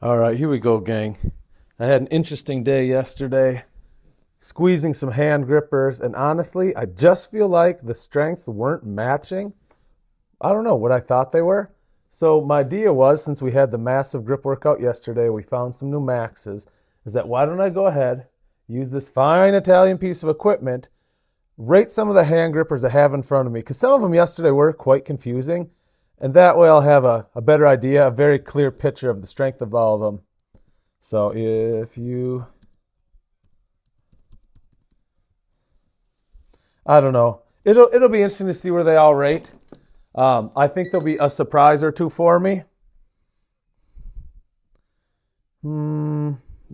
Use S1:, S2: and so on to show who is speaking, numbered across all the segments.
S1: All right, here we go, gang. I had an interesting day yesterday, squeezing some hand grippers, and honestly, I just feel like the strengths weren't matching. I don't know what I thought they were. So my idea was, since we had the massive grip workout yesterday, we found some new maxes, is that why don't I go ahead, use this fine Italian piece of equipment, rate some of the hand grippers I have in front of me, because some of them yesterday were quite confusing. And that way I'll have a better idea, a very clear picture of the strength of all of them. So I don't know. It'll be interesting to see where they all rate. I think there'll be a surprise or two for me.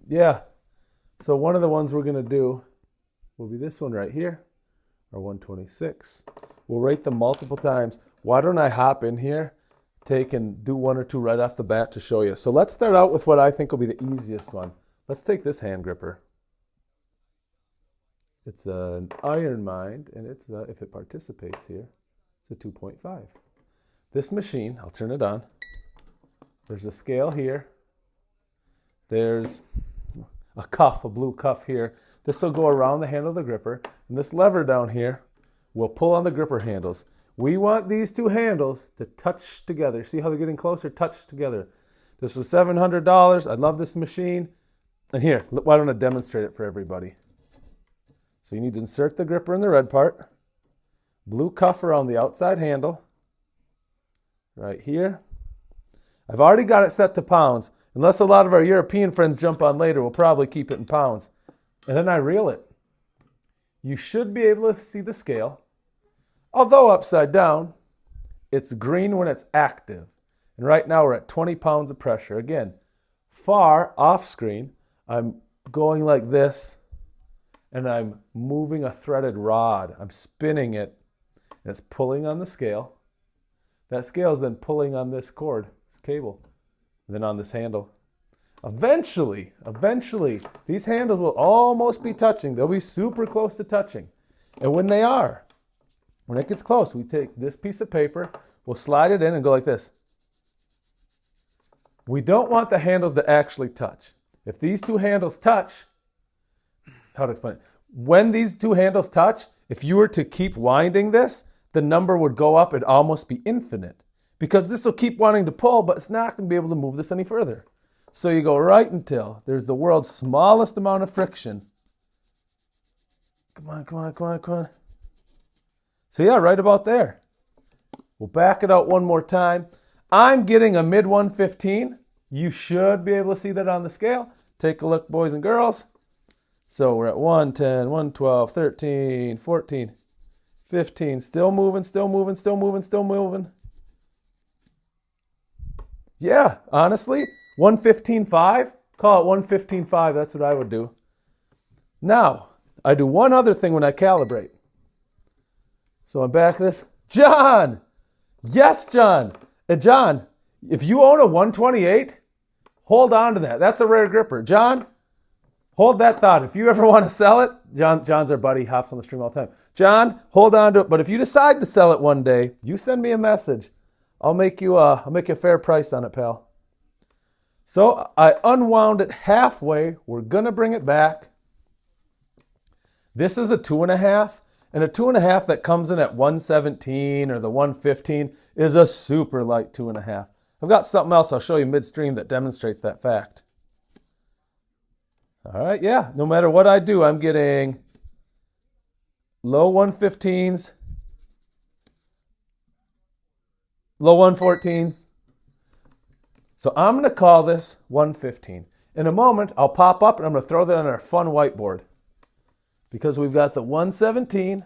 S1: Yeah. So one of the ones we're going to do will be this one right here, or 126. We'll rate them multiple times. Why don't I hop in here, take and do one or two right off the bat to show you. So let's start out with what I think will be the easiest one. Let's take this hand gripper. It's an Iron Mind, and it's if it participates here, it's a 2.5. This machine, I'll turn it on. There's a scale here. There's a cuff, a blue cuff here. This will go around the handle of the gripper, and this lever down here will pull on the gripper handles. We want these two handles to touch together. See how they're getting closer? Touch together. This was $700. I love this machine. And here, why don't I demonstrate it for everybody? So you need to insert the gripper in the red part. Blue cuff around the outside handle. Right here. I've already got it set to pounds. Unless a lot of our European friends jump on later, we'll probably keep it in pounds. And then I reel it. You should be able to see the scale. Although upside down, it's green when it's active. And right now we're at 20 pounds of pressure. Again, far off screen, I'm going like this, and I'm moving a threaded rod. I'm spinning it, and it's pulling on the scale. That scale is then pulling on this cord, this cable, and then on this handle. Eventually, these handles will almost be touching. They'll be super close to touching. And when they are, when it gets close, we take this piece of paper, we'll slide it in and go like this. We don't want the handles to actually touch. If these two handles touch, how to explain it? When these two handles touch, if you were to keep winding this, the number would go up. It'd almost be infinite. Because this will keep wanting to pull, but it's not going to be able to move this any further. So you go right until there's the world's smallest amount of friction. Come on. So yeah, right about there. We'll back it out one more time. I'm getting a mid 115. You should be able to see that on the scale. Take a look, boys and girls. So we're at 110, 112, 13, 14, 15. Still moving. Yeah, honestly, 115.5. Call it 115.5. That's what I would do. Now, I do one other thing when I calibrate. So I'm back to this. John! Yes, John! And John, if you own a 128, hold on to that. That's a rare gripper. John, hold that thought. If you ever want to sell it, John's our buddy, hops on the stream all the time. John, hold on to it. But if you decide to sell it one day, you send me a message. I'll make you a fair price on it, pal. So I unwound it halfway. We're going to bring it back. This is a 2.5. And a 2.5 that comes in at 117 or the 115 is a super light 2.5. I've got something else I'll show you midstream that demonstrates that fact. All right, yeah, no matter what I do, I'm getting low 115s, low 114s. So I'm going to call this 115. In a moment, I'll pop up and I'm going to throw that on our fun whiteboard. Because we've got the 117,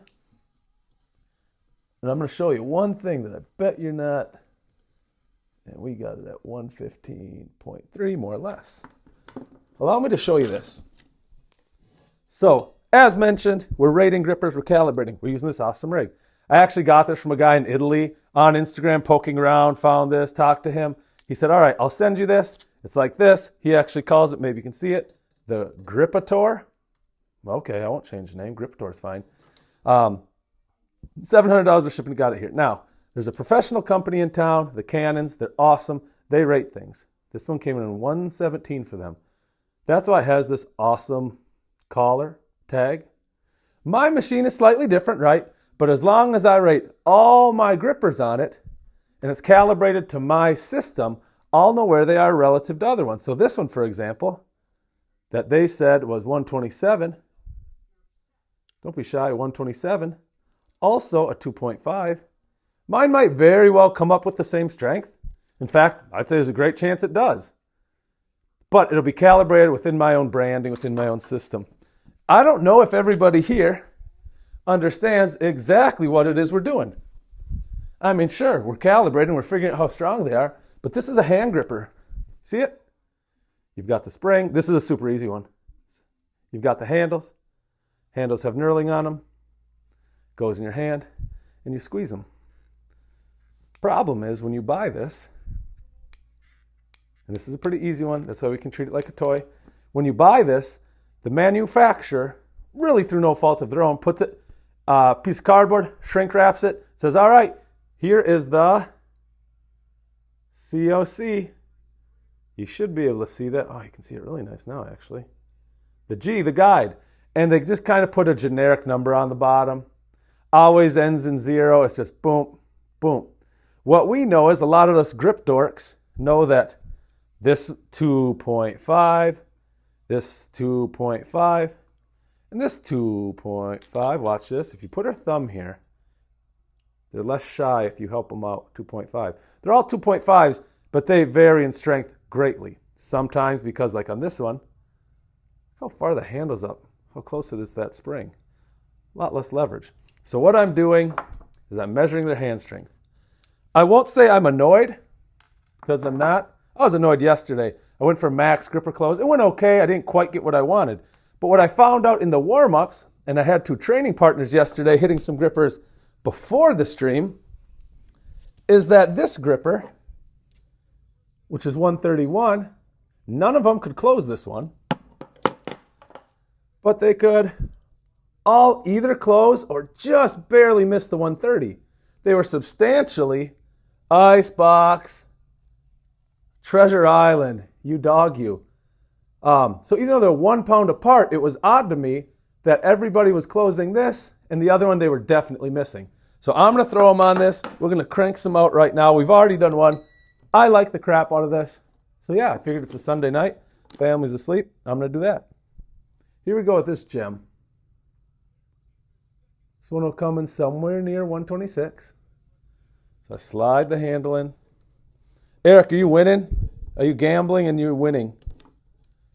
S1: and I'm going to show you one thing that I bet you're not, and we got it at 115.3 more or less. Allow me to show you this. So, as mentioned, we're rating grippers, we're calibrating. We're using this awesome rig. I actually got this from a guy in Italy on Instagram, poking around, found this, talked to him. He said, all right, I'll send you this. It's like this. He actually calls it, maybe you can see it, the Griptor. Okay, I won't change the name. Griptor is fine. $700 for shipping. Got it here. Now, there's a professional company in town, the Canons. They're awesome. They rate things. This one came in 117 for them. That's why it has this awesome collar tag. My machine is slightly different, right? But as long as I rate all my grippers on it, and it's calibrated to my system, I'll know where they are relative to other ones. So this one, for example, that they said was 127. Don't be shy, 127. Also a 2.5. Mine might very well come up with the same strength. In fact, I'd say there's a great chance it does. But it'll be calibrated within my own branding, within my own system. I don't know if everybody here understands exactly what it is we're doing. I mean, sure, we're calibrating, we're figuring out how strong they are, but this is a hand gripper. See it? You've got the spring. This is a super easy one. You've got the handles. Handles have knurling on them. Goes in your hand, and you squeeze them. Problem is, when you buy this, and this is a pretty easy one, that's why we can treat it like a toy. When you buy this, the manufacturer, really through no fault of their own, puts it, piece of cardboard, shrink wraps it, says, all right, here is the COC. You should be able to see that. Oh, you can see it really nice now, actually. The G, the guide. And they just kind of put a generic number on the bottom. Always ends in 0. It's just boom, boom. What we know is a lot of us grip dorks know that this 2.5, this 2.5, and this 2.5. Watch this. If you put our thumb here, they're less shy if you help them out. 2.5. They're all 2.5s, but they vary in strength greatly. Sometimes because, like on this one, how far the handle's up, how close it is to that spring. A lot less leverage. So what I'm doing is I'm measuring their hand strength. I won't say I'm annoyed, because I'm not. I was annoyed yesterday. I went for max gripper close. It went okay. I didn't quite get what I wanted. But what I found out in the warm-ups, and I had 2 training partners yesterday hitting some grippers before the stream, is that this gripper, which is 131, none of them could close this one, but they could all either close or just barely miss the 130. They were substantially Icebox, Treasure Island, you dog you. So even though they're 1 pound apart, it was odd to me that everybody was closing this and the other one they were definitely missing. So I'm going to throw them on this. We're going to crank some out right now. We've already done one. I like the crap out of this. So yeah, I figured it's a Sunday night. Family's asleep. I'm going to do that. Here we go with this gem. This one will come in somewhere near 126. So I slide the handle in. Eric, are you winning? Are you gambling and you're winning?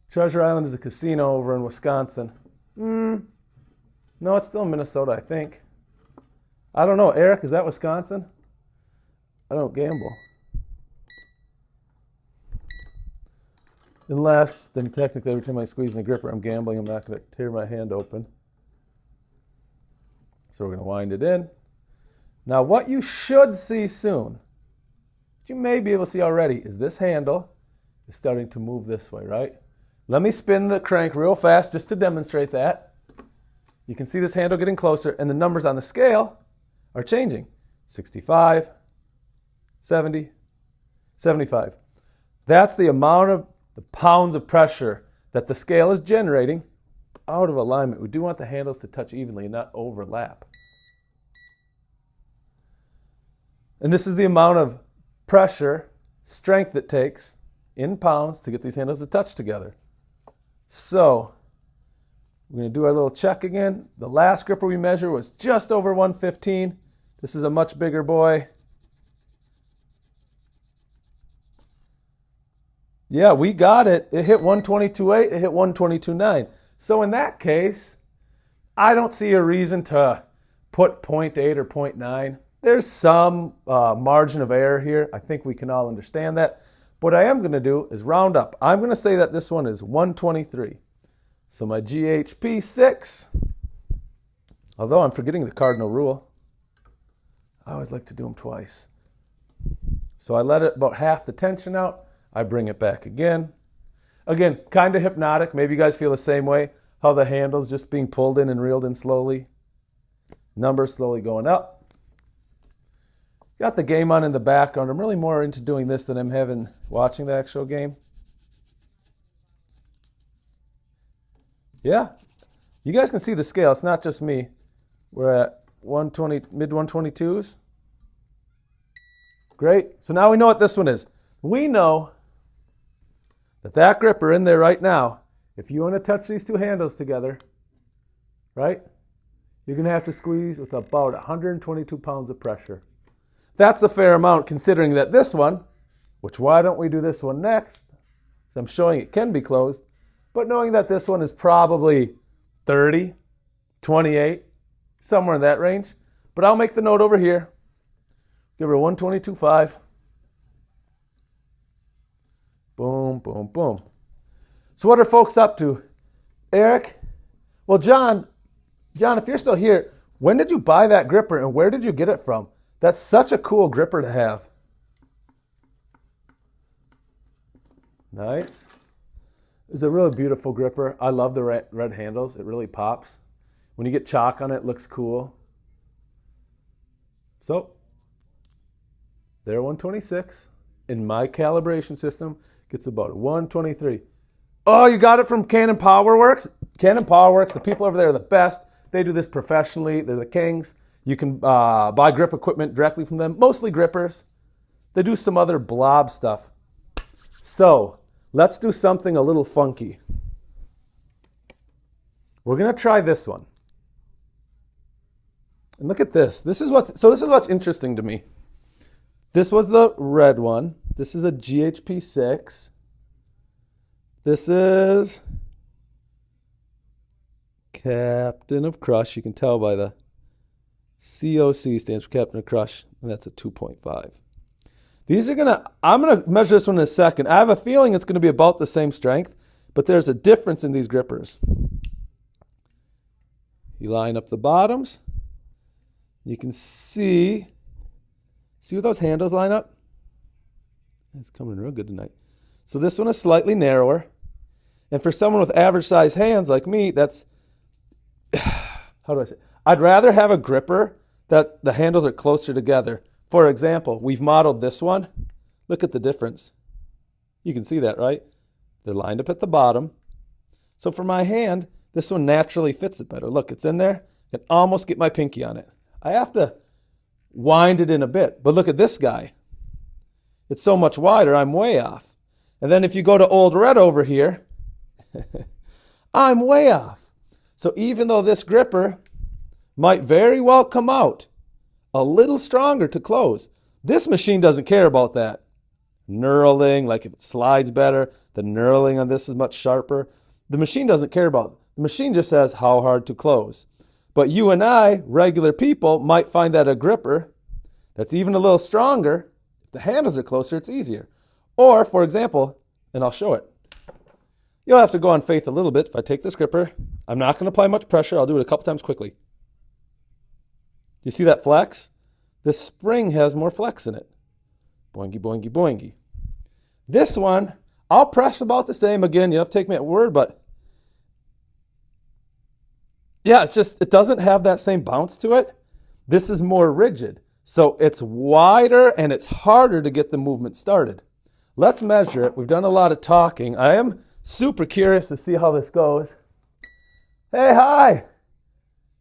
S1: Treasure Island is a casino over in Wisconsin. No, it's still in Minnesota, I think. I don't know. Eric, is that Wisconsin? I don't gamble. Unless, then technically every time I squeeze my gripper, I'm gambling. I'm not going to tear my hand open. So we're going to wind it in. Now what you should see soon, what you may be able to see already, is this handle is starting to move this way, right? Let me spin the crank real fast just to demonstrate that. You can see this handle getting closer, and the numbers on the scale are changing. 65, 70, 75. That's the amount of the pounds of pressure that the scale is generating out of alignment. We do want the handles to touch evenly and not overlap. And this is the amount of pressure, strength it takes in pounds to get these handles to touch together. So we're going to do our little check again. The last gripper we measured was just over 115. This is a much bigger boy. Yeah, we got it. It hit 122.8. It hit 122.9. So in that case, I don't see a reason to put 0.8 or 0.9. There's some margin of error here. I think we can all understand that. What I am going to do is round up. I'm going to say that this one is 123. So my GHP 6, although I'm forgetting the cardinal rule, I always like to do them twice. So I let it about half the tension out. I bring it back again. Again, kind of hypnotic. Maybe you guys feel the same way. How the handle's just being pulled in and reeled in slowly. Numbers slowly going up. Got the game on in the background. I'm really more into doing this than I'm watching the actual game. Yeah, you guys can see the scale. It's not just me. We're at 120, mid 122s. Great. So now we know what this one is. We know that gripper in there right now, if you want to touch these two handles together, right, you're going to have to squeeze with about 122 pounds of pressure. That's a fair amount considering that this one, which why don't we do this one next? So I'm showing it can be closed, but knowing that this one is probably 30, 28, somewhere in that range. But I'll make the note over here. Give her a 122.5. Boom, boom, boom. So what are folks up to? Eric? Well, John, if you're still here, when did you buy that gripper and where did you get it from? That's such a cool gripper to have. Nice. It's a really beautiful gripper. I love the red handles. It really pops. When you get chalk on it, it looks cool. So, there 126. In my calibration system, gets about 123. Oh, you got it from Canon PowerWorks? Canon PowerWorks, the people over there are the best. They do this professionally. They're the kings. You can buy grip equipment directly from them, mostly grippers. They do some other blob stuff. So, let's do something a little funky. We're going to try this one. And look at this. This is what's interesting to me. This was the red one. This is a GHP6. This is Captain of Crush. You can tell by the COC stands for Captain of Crush, and that's a 2.5. I'm gonna measure this one in a second. I have a feeling it's gonna be about the same strength, but there's a difference in these grippers. You line up the bottoms. You can see what those handles line up? It's coming real good tonight. So this one is slightly narrower. And for someone with average size hands like me, that's, how do I say? I'd rather have a gripper that the handles are closer together. For example, we've modeled this one. Look at the difference. You can see that, right? They're lined up at the bottom. So for my hand, this one naturally fits it better. Look, it's in there. I can almost get my pinky on it. I have to wind it in a bit. But look at this guy. It's so much wider, I'm way off. And then if you go to Old Red over here, I'm way off. So even though this gripper might very well come out a little stronger to close, this machine doesn't care about that. Knurling, like if it slides better, the knurling on this is much sharper. The machine doesn't care about it. The machine just says how hard to close. But you and I, regular people, might find that a gripper that's even a little stronger, if the handles are closer, it's easier. Or, for example, and I'll show it. You'll have to go on faith a little bit. If I take this gripper, I'm not going to apply much pressure. I'll do it a couple times quickly. Do you see that flex? The spring has more flex in it. Boingy, boingy, boingy. This one, I'll press about the same. Again, you have to take me at word, but yeah, it doesn't have that same bounce to it. This is more rigid. So it's wider and it's harder to get the movement started. Let's measure it. We've done a lot of talking. I am super curious to see how this goes. Hey, hi.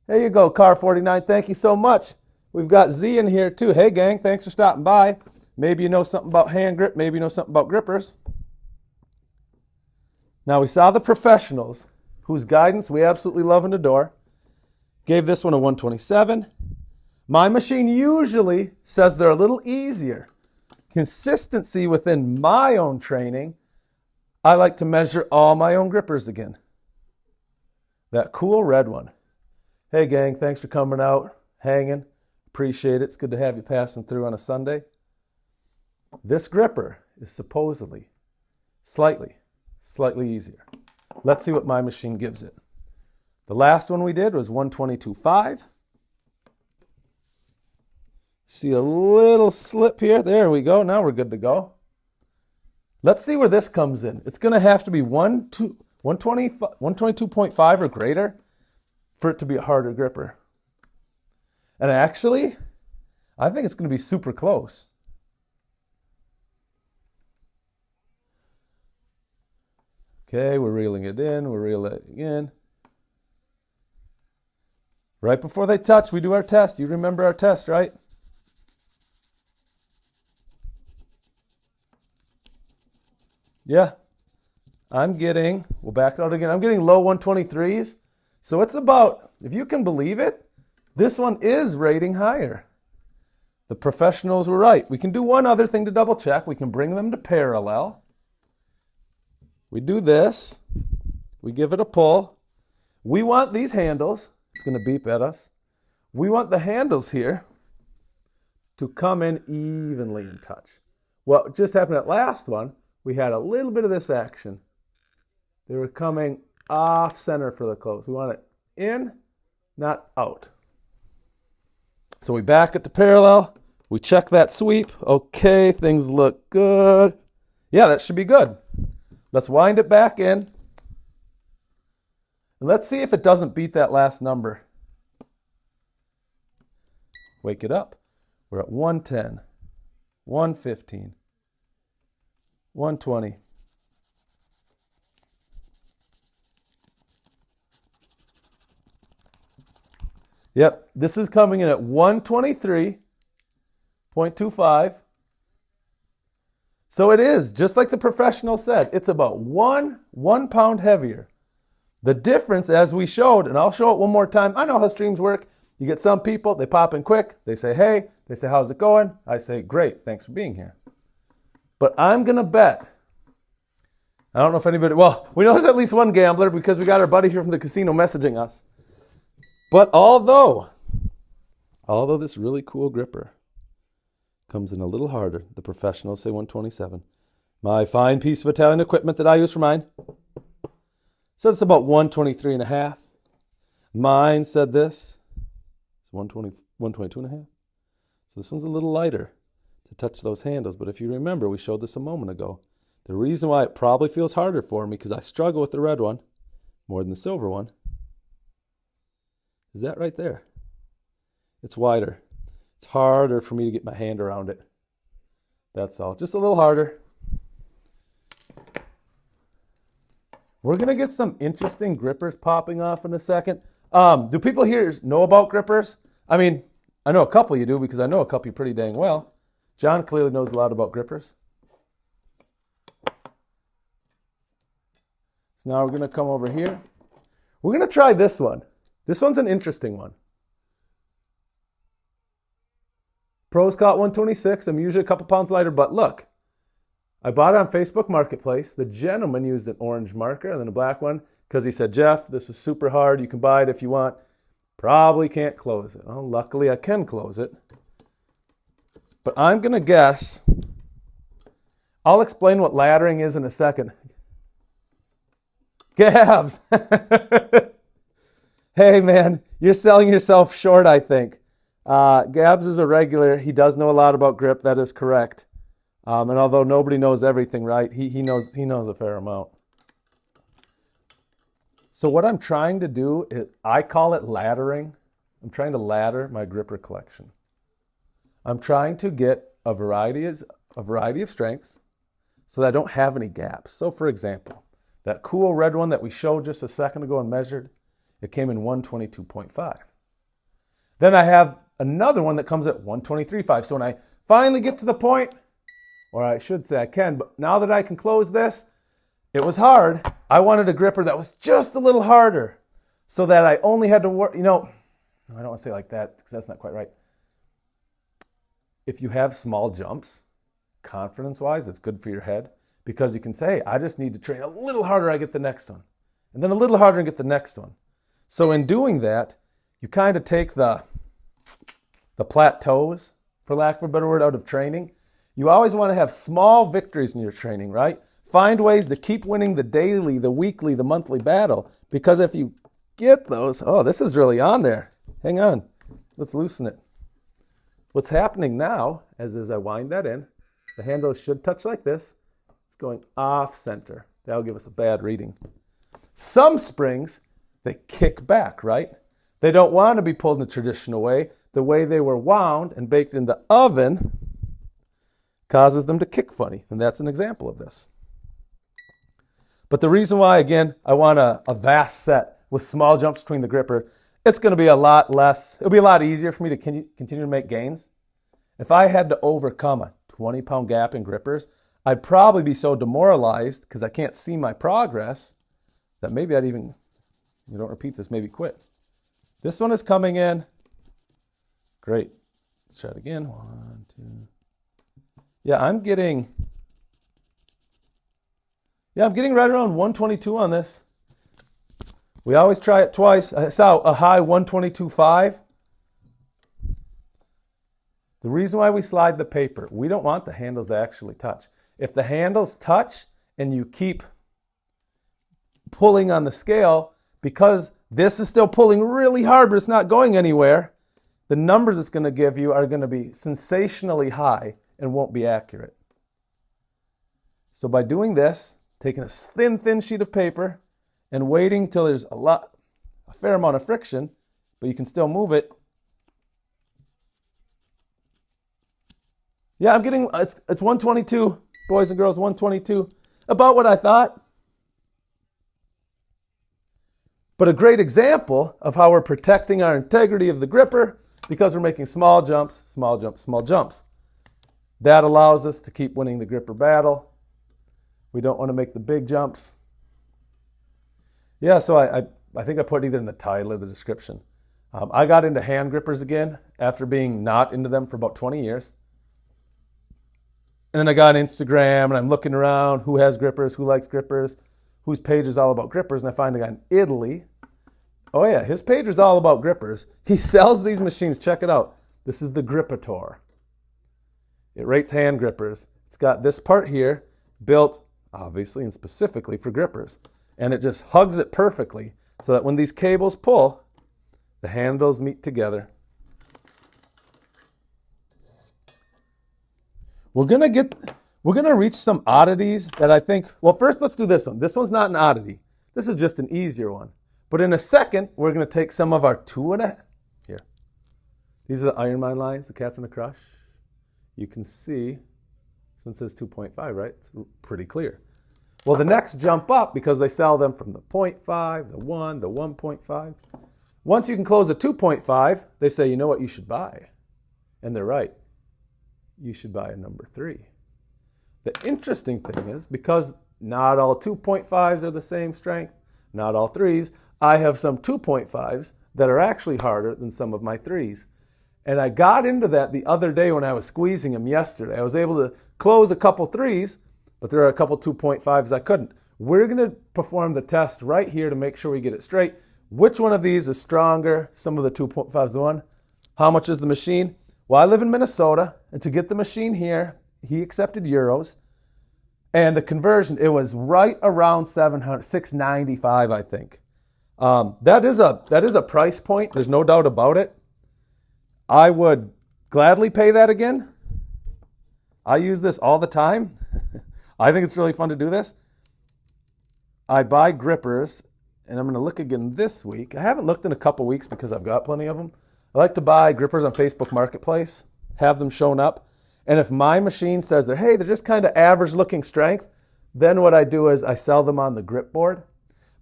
S1: There you go, Car 49. Thank you so much. We've got Z in here too. Hey, gang, thanks for stopping by. Maybe you know something about hand grip. Maybe you know something about grippers. Now, we saw the professionals whose guidance we absolutely love and adore. Gave this one a 127. My machine usually says they're a little easier. Consistency within my own training, I like to measure all my own grippers again. That cool red one. Hey gang, thanks for coming out, hanging. Appreciate it. It's good to have you passing through on a Sunday. This gripper is supposedly slightly easier. Let's see what my machine gives it. The last one we did was 122.5. See a little slip here. There we go. Now we're good to go. Let's see where this comes in. It's going to have to be 122.5 or greater for it to be a harder gripper. And actually, I think it's going to be super close. Okay, we're reeling it in, we're reeling it in. Right before they touch, we do our test. You remember our test, right? Yeah. We'll back it out again. I'm getting low 123s. So it's about, if you can believe it, this one is rating higher. The professionals were right. We can do one other thing to double check. We can bring them to parallel. We do this. We give it a pull. We want these handles. It's going to beep at us. We want the handles here to come in evenly in touch. What just happened at last one, we had a little bit of this action. They were coming off center for the close. We want it in, not out. So we back it to parallel. We check that sweep. Okay, things look good. Yeah, that should be good. Let's wind it back in. And let's see if it doesn't beat that last number. Wake it up. We're at 110, 115, 120. Yep, this is coming in at 123.25. So it is, just like the professional said, it's about one pound heavier. The difference, as we showed, and I'll show it one more time. I know how streams work. You get some people, they pop in quick. They say, hey. They say, how's it going? I say, great, thanks for being here. But I'm going to bet, I don't know if anybody, well, we know there's at least one gambler because we got our buddy here from the casino messaging us. But although this really cool gripper comes in a little harder, the professionals say 127. My fine piece of Italian equipment that I use for mine says it's about 123 and a half. Mine said this. It's 122 and a half. So this one's a little lighter to touch those handles. But if you remember, we showed this a moment ago. The reason why it probably feels harder for me, because I struggle with the red one more than the silver one, is that right there. It's wider. It's harder for me to get my hand around it. That's all. Just a little harder. We're going to get some interesting grippers popping off in a second. Do people here know about grippers? I mean, I know a couple you do because I know a couple you pretty dang well. John clearly knows a lot about grippers. So now we're going to come over here. We're going to try this one. This one's an interesting one. Pros caught 126. I'm usually a couple pounds lighter, but look. I bought it on Facebook Marketplace. The gentleman used an orange marker and then a black one because he said, Jeff, this is super hard. You can buy it if you want. Probably can't close it. Well, luckily I can close it. But I'm going to guess. I'll explain what laddering is in a second. Gabs. Hey, man, you're selling yourself short, I think. Gabs is a regular. He does know a lot about grip. That is correct. And although nobody knows everything, right, he knows a fair amount. So what I'm trying to do is, I call it laddering. I'm trying to ladder my gripper collection. I'm trying to get a variety of strengths so that I don't have any gaps. So for example, that cool red one that we showed just a second ago and measured, it came in 122.5. Then I have another one that comes at 123.5. So when I finally get to the point, or I should say I can, but now that I can close this, it was hard. I wanted a gripper that was just a little harder so that I only had to work, I don't want to say it like that because that's not quite right. If you have small jumps, confidence-wise, it's good for your head because you can say, I just need to train a little harder, I get the next one. And then a little harder and get the next one. So in doing that, you kind of take the plateaus, for lack of a better word, out of training. You always want to have small victories in your training, right? Find ways to keep winning the daily, the weekly, the monthly battle. Because if you get those, oh, this is really on there. Hang on. Let's loosen it. What's happening now, as I wind that in, the handle should touch like this. It's going off center. That'll give us a bad reading. Some springs, they kick back, right? They don't want to be pulled in the traditional way. the way they were wound and baked in the oven causes them to kick funny. And that's an example of this. But the reason why, again, I want a vast set with small jumps between the gripper, it's going to be a lot less, it'll be a lot easier for me to continue to make gains. If I had to overcome a 20-pound gap in grippers, I'd probably be so demoralized because I can't see my progress that maybe I'd even, you don't repeat this, maybe quit. This one is coming in. Great. Let's try it again. 1, 2. Yeah, I'm getting right around 122 on this. We always try it twice. I saw a high 122.5. The reason why we slide the paper, we don't want the handles to actually touch. If the handles touch and you keep pulling on the scale, because this is still pulling really hard but it's not going anywhere, the numbers it's going to give you are going to be sensationally high and won't be accurate. So by doing this, taking a thin sheet of paper and waiting till there's a fair amount of friction, but you can still move it. Yeah, I'm getting, it's 122, boys and girls, 122. About what I thought. But a great example of how we're protecting our integrity of the gripper because we're making small jumps, small jumps, small jumps. That allows us to keep winning the gripper battle. We don't want to make the big jumps. Yeah, so I think I put either in the title or the description. I got into hand grippers again after being not into them for about 20 years. And then I got on Instagram and I'm looking around who has grippers, who likes grippers, whose page is all about grippers. And I find a guy in Italy. Oh yeah, his page is all about grippers. He sells these machines. Check it out. This is the Griptor. It rates hand grippers. It's got this part here built obviously and specifically for grippers. And it just hugs it perfectly so that when these cables pull, the handles meet together. We're gonna reach some oddities that I think, well, first let's do this one. This one's not an oddity. This is just an easier one. But in a second, we're gonna take some of our here. These are the Iron Mine lines, the Captain of Crush. You can see, this one says 2.5, right? It's pretty clear. Well, the next jump up, because they sell them from the 0.5, the 1, the 1.5. Once you can close a 2.5, they say, you know what you should buy? And they're right. You should buy a number 3. The interesting thing is, because not all 2.5s are the same strength, not all 3s, I have some 2.5s that are actually harder than some of my 3s. And I got into that the other day when I was squeezing them yesterday. I was able to close a couple 3s, but there are a couple 2.5s I couldn't. We're going to perform the test right here to make sure we get it straight. Which one of these is stronger? Some of the 2.5s one. How much is the machine? Well, I live in Minnesota, and to get the machine here, he accepted euros. And the conversion, it was right around 700, 695, I think. That is a price point. There's no doubt about it. I would gladly pay that again. I use this all the time. I think it's really fun to do this. I buy grippers, and I'm going to look again this week. I haven't looked in a couple weeks because I've got plenty of them. I like to buy grippers on Facebook Marketplace, have them shown up. And if my machine says they're just kind of average looking strength, then what I do is I sell them on the grip board.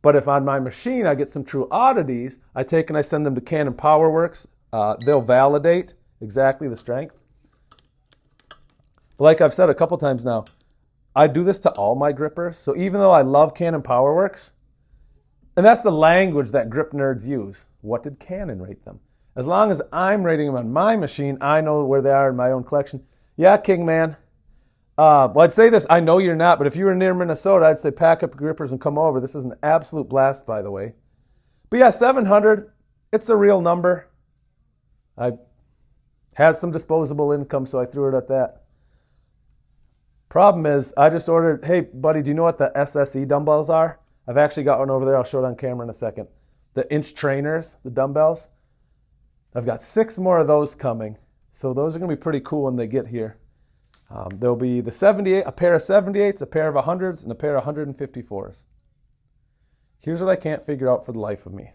S1: But if on my machine I get some true oddities, I take and I send them to Canon PowerWorks. They'll validate exactly the strength. But like I've said a couple times now, I do this to all my grippers. So even though I love Canon PowerWorks, and that's the language that grip nerds use, what did Canon rate them? As long as I'm rating them on my machine, I know where they are in my own collection. Yeah, King Man. Well, I'd say this. I know you're not, but if you were near Minnesota, I'd say pack up your grippers and come over. This is an absolute blast, by the way. But yeah, 700, it's a real number. I had some disposable income, so I threw it at that. Problem is, I just ordered, hey, buddy, do you know what the SSE dumbbells are? I've actually got one over there. I'll show it on camera in a second. The inch trainers, the dumbbells. I've got 6 more of those coming. So those are going to be pretty cool when they get here. There'll be the 78, a pair of 78s, a pair of 100s, and a pair of 154s. Here's what I can't figure out for the life of me.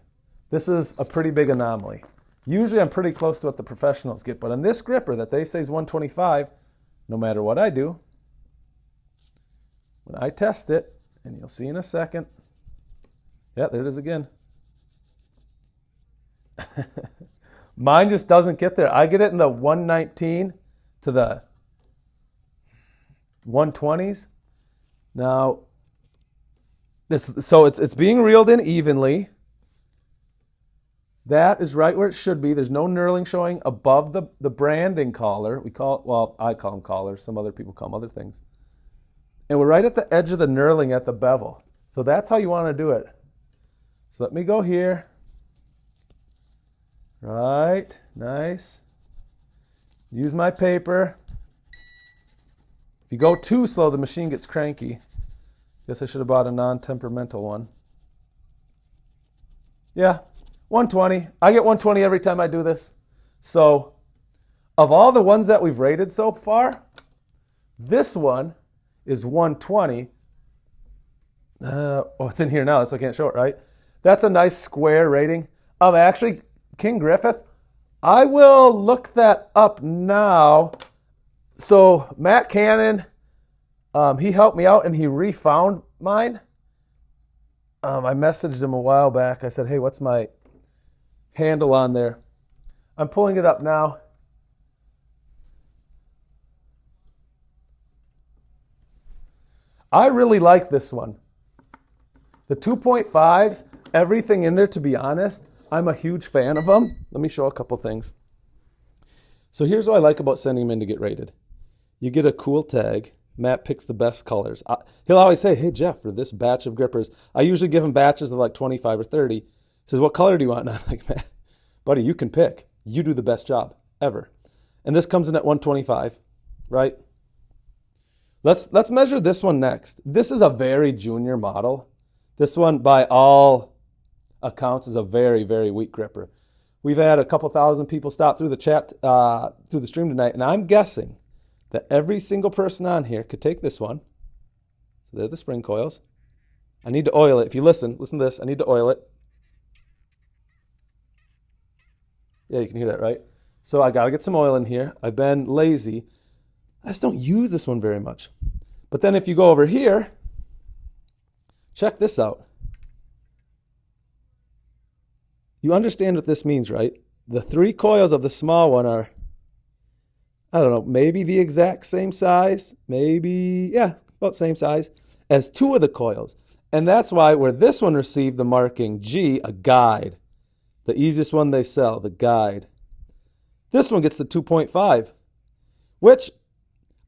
S1: This is a pretty big anomaly. Usually I'm pretty close to what the professionals get, but on this gripper that they say is 125, no matter what I do, when I test it, and you'll see in a second, yeah, there it is again. Mine just doesn't get there. I get it in the 119 to the 120s. Now, it's being reeled in evenly. That is right where it should be. There's no knurling showing above the branding collar. I call them collars. Some other people call them other things. And we're right at the edge of the knurling at the bevel. So that's how you want to do it. So let me go here. Right, nice. Use my paper. If you go too slow, the machine gets cranky. Guess I should have bought a non-temperamental one. Yeah, 120. I get 120 every time I do this. So, of all the ones that we've rated so far, this one is 120. It's in here now, so I can't show it, right? That's a nice square rating. Actually, King Griffith, I will look that up now. So Matt Canon, he helped me out and he refound mine. I messaged him a while back. I said, hey, what's my handle on there? I'm pulling it up now. I really like this one. The 2.5s, everything in there, to be honest, I'm a huge fan of them. Let me show a couple things. So here's what I like about sending them in to get rated. You get a cool tag. Matt picks the best colors. He'll always say, hey, Jeff, for this batch of grippers, I usually give him batches of like 25 or 30. He says, what color do you want? And I'm like, man, buddy, you can pick. You do the best job ever. And this comes in at 125, right? Let's measure this one next. This is a very junior model. This one, by all accounts, is a very, very weak gripper. We've had a couple thousand people stop through the chat, through the stream tonight, and I'm guessing that every single person on here could take this one. So they're the spring coils. I need to oil it. If you listen to this. I need to oil it. Yeah, you can hear that, right? So I got to get some oil in here. I've been lazy. I just don't use this one very much. But then if you go over here, check this out. You understand what this means, right? The 3 coils of the small one are, I don't know, maybe the exact same size, maybe, yeah, about same size as 2 of the coils. And that's why where this one received the marking G, a guide, the easiest one they sell, the guide. This one gets the 2.5, which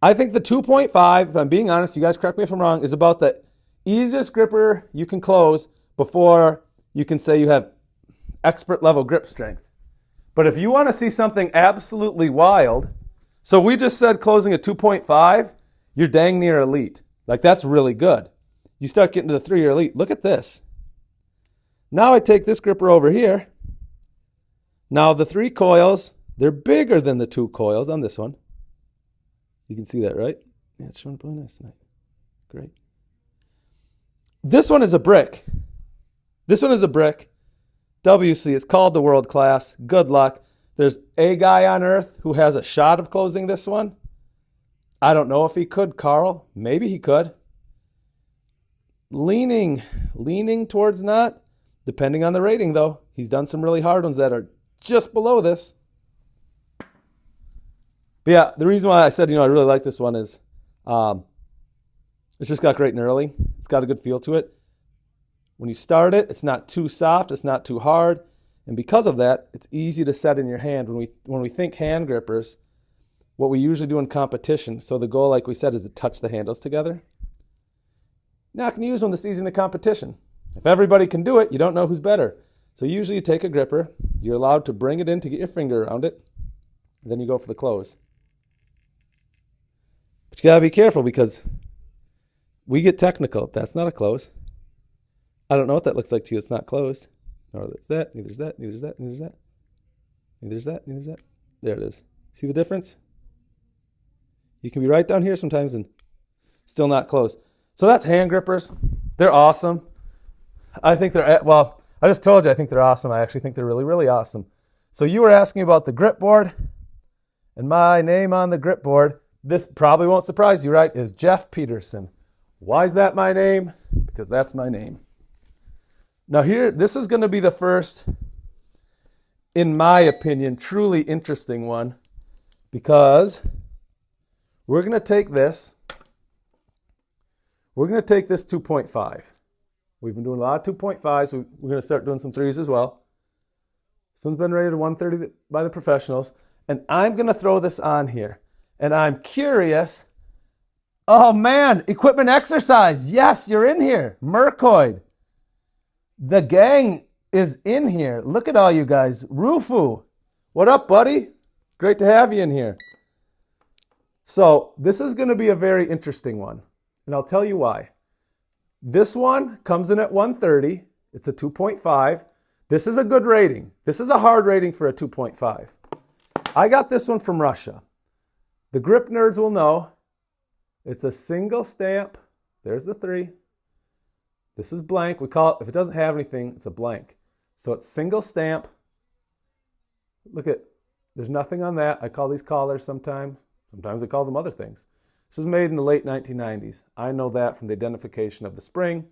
S1: I think the 2.5, if I'm being honest, you guys correct me if I'm wrong, is about the easiest gripper you can close before you can say you have expert level grip strength. But if you want to see something absolutely wild, so we just said closing a 2.5, you're dang near elite. Like, that's really good. You start getting to the 3, you're elite. Look at this. Now I take this gripper over here. Now the 3 coils, they're bigger than the 2 coils on this one. You can see that, right? Yeah, it's showing up really nice tonight. Great. This one is a brick. This one is a brick. WC, it's called the world class. Good luck. There's a guy on earth who has a shot of closing this one. I don't know if he could, Carl. Maybe he could. Leaning towards not, depending on the rating though. He's done some really hard ones that are just below this. But yeah, the reason why I said, I really like this one is it's just got great knurling. It's got a good feel to it. When you start it, it's not too soft, it's not too hard. And because of that, it's easy to set in your hand. When we think hand grippers, what we usually do in competition, so the goal, like we said, is to touch the handles together. Now I can use one that's easy in the competition. If everybody can do it, you don't know who's better. So usually you take a gripper, you're allowed to bring it in to get your finger around it, and then you go for the close. But you gotta be careful because we get technical. That's not a close. I don't know what that looks like to you. It's not closed. Nor is that, neither is that, neither is that, neither is that. Neither is that, neither is that. There it is. See the difference? You can be right down here sometimes and still not closed. So that's hand grippers. They're awesome. I think they're, I just told you I think they're awesome. I actually think they're really, really awesome. So you were asking about the grip board, and my name on the grip board, this probably won't surprise you, right, is Jeff Peterson. Why is that my name? Because that's my name. Now here, this is going to be the first, in my opinion, truly interesting one, because we're going to take this. We're going to take this 2.5. We've been doing a lot of 2.5s. So we're going to start doing some 3s as well. This one's been rated 130 by the professionals. And I'm going to throw this on here. And I'm curious. Oh, man, equipment exercise. Yes, you're in here. Mercoid. The gang is in here. Look at all you guys. Rufu. What up, buddy? Great to have you in here. So this is going to be a very interesting one. And I'll tell you why. This one comes in at 130. It's a 2.5. This is a good rating. This is a hard rating for a 2.5. I got this one from Russia. The grip nerds will know. It's a single stamp. There's the 3. This is blank. We call it, if it doesn't have anything, it's a blank. So it's single stamp. Look at, there's nothing on that. I call these collars sometimes. Sometimes I call them other things. This was made in the late 1990s. I know that from the identification of the spring,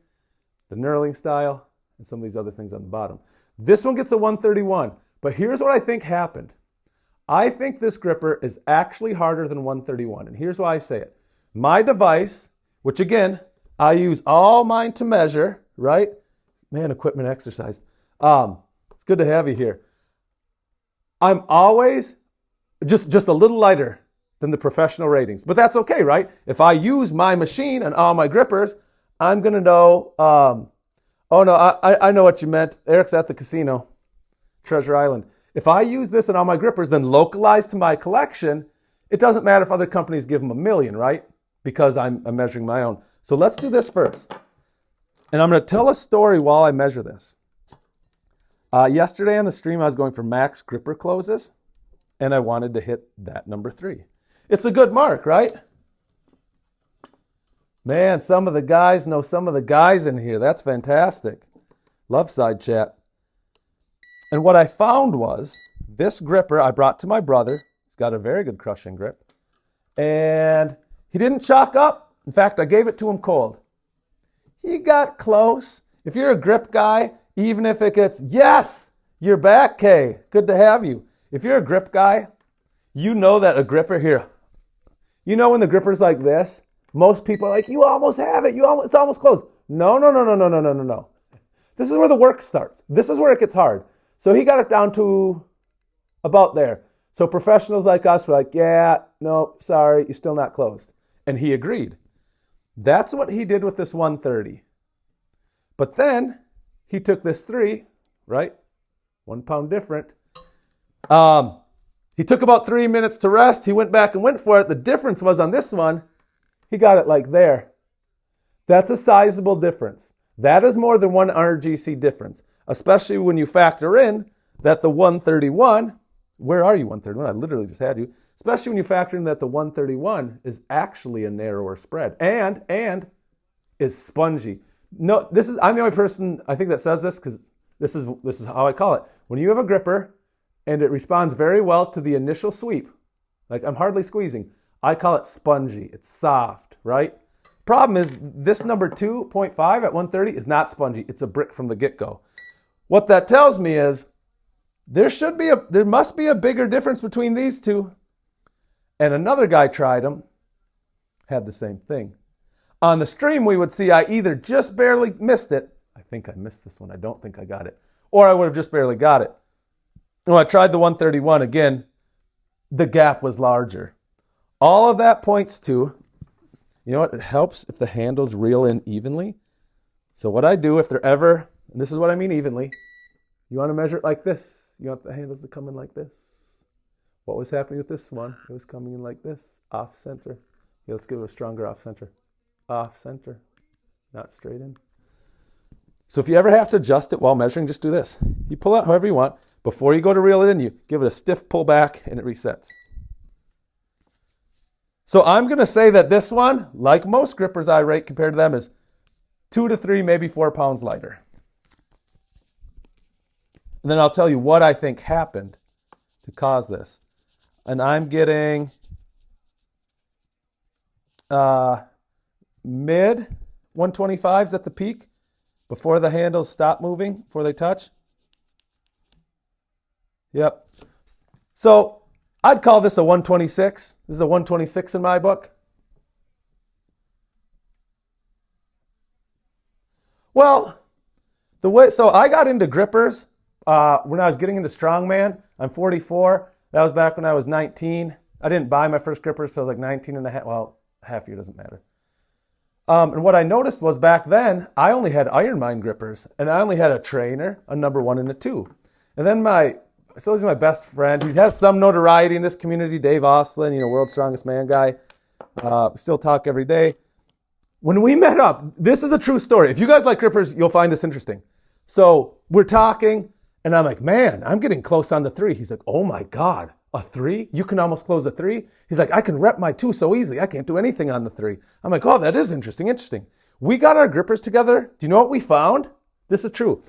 S1: the knurling style, and some of these other things on the bottom. This one gets a 131, but here's what I think happened. I think this gripper is actually harder than 131, and here's why I say it. My device, which again, I use all mine to measure, right? Man, equipment exercise. It's good to have you here. I'm always just a little lighter than the professional ratings. But that's okay, right? If I use my machine and all my grippers, I'm going to know, oh no, I know what you meant. Eric's at the casino, Treasure Island. If I use this and all my grippers, then localized to my collection, it doesn't matter if other companies give them 1 million, right? Because I'm measuring my own. So let's do this first. And I'm going to tell a story while I measure this. Yesterday on the stream, I was going for max gripper closes, and I wanted to hit that number 3. It's a good mark, right? Man, some of the guys know some of the guys in here. That's fantastic. Love side chat. And what I found was this gripper I brought to my brother. He's got a very good crushing grip. And he didn't chalk up. In fact, I gave it to him cold. He got close. If you're a grip guy, even if it gets, yes, you're back, Kay. Good to have you. If you're a grip guy, you know that a gripper here, you know when the gripper's like this, most people are like, you almost have it. It's almost closed. No. This is where the work starts. This is where it gets hard. So he got it down to about there. So professionals like us were like, yeah, no, sorry, you're still not closed. And he agreed. That's what he did with this 130. But then he took this 3, right? 1 pound different. He took about 3 minutes to rest. He went back and went for it. The difference was on this one, he got it like there. That's a sizable difference. That is more than 1 RGC difference, especially when you factor in that the 131, where are you 131? I literally just had you. Especially when you factor in that the 131 is actually a narrower spread and is spongy. No, I'm the only person I think that says this because this is how I call it. When you have a gripper and it responds very well to the initial sweep, like I'm hardly squeezing, I call it spongy. It's soft, right? Problem is this number 2.5 at 130 is not spongy. It's a brick from the get-go. What that tells me is there must be a bigger difference between these two. And another guy tried them, had the same thing. On the stream, we would see I either just barely missed it. I think I missed this one. I don't think I got it. Or I would have just barely got it. When I tried the 131 again, the gap was larger. All of that points to, you know what? It helps if the handles reel in evenly. So what I do if they're ever, and this is what I mean evenly, you want to measure it like this. You want the handles to come in like this. What was happening with this one? It was coming in like this, off center. Yeah, let's give it a stronger off center. Off center, not straight in. So if you ever have to adjust it while measuring, just do this. You pull out however you want. Before you go to reel it in, you give it a stiff pull back and it resets. So I'm going to say that this one, like most grippers I rate compared to them, is 2 to 3, maybe 4 pounds lighter. And then I'll tell you what I think happened to cause this. And I'm getting mid 125s at the peak before the handles stop moving, before they touch. Yep. So I'd call this a 126. This is a 126 in my book. Well, so I got into grippers when I was getting into strongman. I'm 44. That was back when I was 19. I didn't buy my first grippers until I was like 19 and a half. Well, half year doesn't matter. And what I noticed was back then, I only had Iron Mind grippers, and I only had a trainer, a number 1 and a 2. And then my best friend, he has some notoriety in this community, Dave Oslin, world's strongest man guy. We still talk every day. When we met up, this is a true story. If you guys like grippers, you'll find this interesting. So we're talking, and I'm like, man, I'm getting close on the 3. He's like, oh my God, a 3? You can almost close a 3? He's like, I can rep my 2 so easily. I can't do anything on the 3. I'm like, oh, that is interesting. We got our grippers together. Do you know what we found? This is true.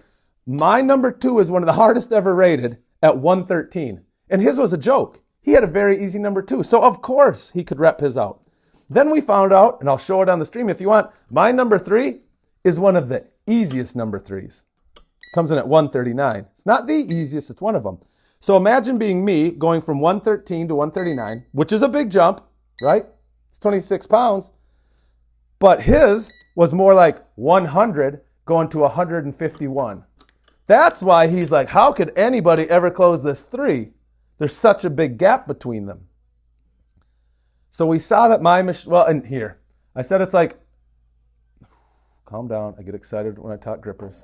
S1: My number 2 is one of the hardest ever rated at 113. And his was a joke. He had a very easy number 2. So of course he could rep his out. Then we found out, and I'll show it on the stream if you want, my number 3 is one of the easiest number 3s. Comes in at 139. It's not the easiest, it's one of them. So imagine being me going from 113 to 139, which is a big jump, right? It's 26 pounds. But his was more like 100 going to 151. That's why he's like, how could anybody ever close this 3? There's such a big gap between them. So we saw that my machine, and here, I said it's like, calm down, I get excited when I talk grippers.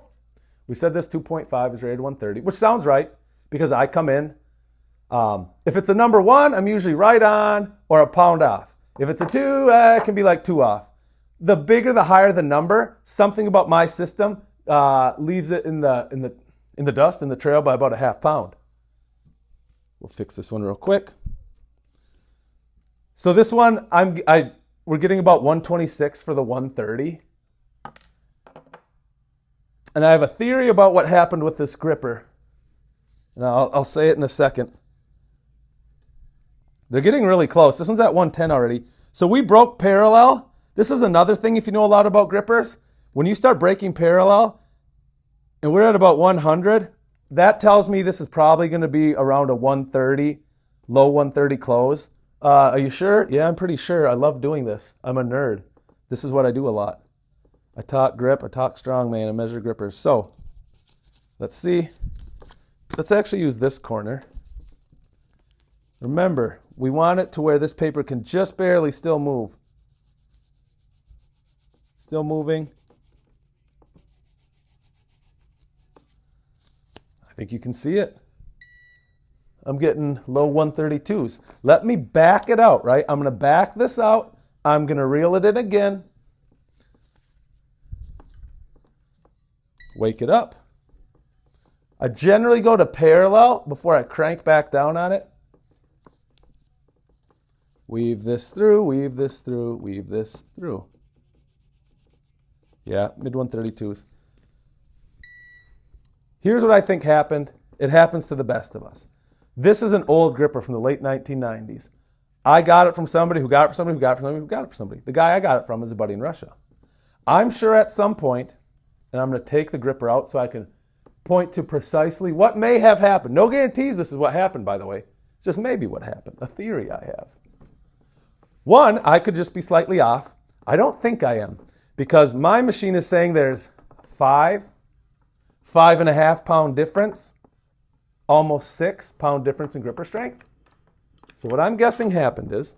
S1: We said this 2.5 is rated 130, which sounds right because I come in. If it's a number 1, I'm usually right on or a pound off. If it's a 2, it can be like 2 off. The bigger, the higher the number. Something about my system leaves it in the dust, in the trail by about a half pound. We'll fix this one real quick. So this one, we're getting about 126 for the 130. And I have a theory about what happened with this gripper. And I'll say it in a second. They're getting really close. This one's at 110 already. So we broke parallel. This is another thing if you know a lot about grippers. When you start breaking parallel, and we're at about 100, that tells me this is probably going to be around a 130, low 130 close. Are you sure? Yeah, I'm pretty sure. I love doing this. I'm a nerd. This is what I do a lot. I talk grip, I talk strongman, I measure grippers. So, let's see. Let's actually use this corner. Remember, we want it to where this paper can just barely still move. Still moving. I think you can see it. I'm getting low 132s. Let me back it out, right? I'm going to back this out. I'm going to reel it in again. Wake it up. I generally go to parallel before I crank back down on it. Weave this through, weave this through, weave this through. Yeah, mid 132s. Here's what I think happened. It happens to the best of us. This is an old gripper from the late 1990s. I got it from somebody who got it from somebody who got it from somebody who got it from somebody. The guy I got it from is a buddy in Russia. I'm sure at some point, and I'm going to take the gripper out so I can point to precisely what may have happened. No guarantees this is what happened, by the way. It's just maybe what happened, a theory I have. One, I could just be slightly off. I don't think I am, because my machine is saying there's 5.5 pound difference, almost 6 pound difference in gripper strength. So what I'm guessing happened is,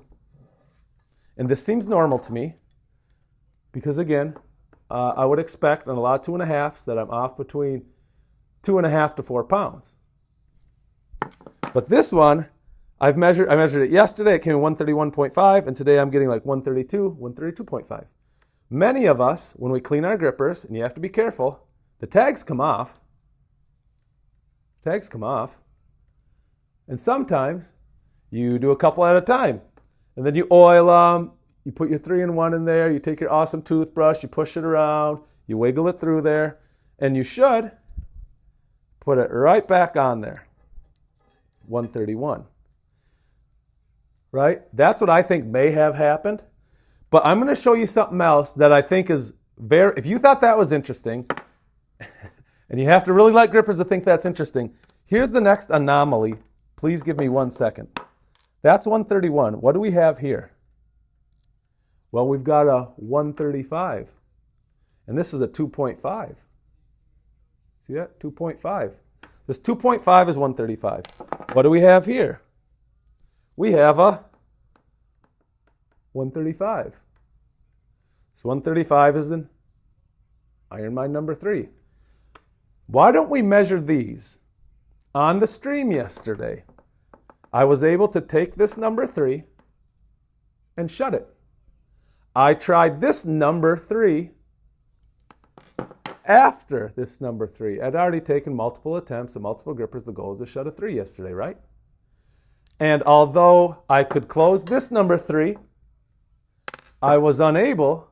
S1: and this seems normal to me, because again, I would expect on a lot of 2.5s that I'm off between 2.5 to 4 pounds. But this one, I measured it yesterday, it came in 131.5, and today I'm getting like 132, 132.5. Many of us, when we clean our grippers, and you have to be careful, the tags come off. Tags come off. And sometimes you do a couple at a time. And then you oil them, you put your 3-in-1 in there, you take your awesome toothbrush, you push it around, you wiggle it through there, and you should put it right back on there. 131. Right? That's what I think may have happened. But I'm going to show you something else that I think is very, if you thought that was interesting, and you have to really like grippers to think that's interesting, here's the next anomaly. Please give me 1 second. That's 131. What do we have here? Well, we've got a 135. And this is a 2.5. See that? 2.5. This 2.5 is 135. What do we have here? We have a 135. So 135 is an iron mine number 3. Why don't we measure these? On the stream yesterday, I was able to take this number 3 and shut it. I tried this number 3 after this number 3. I'd already taken multiple attempts and multiple grippers. The goal is to shut a 3 yesterday, right? And although I could close this number 3, I was unable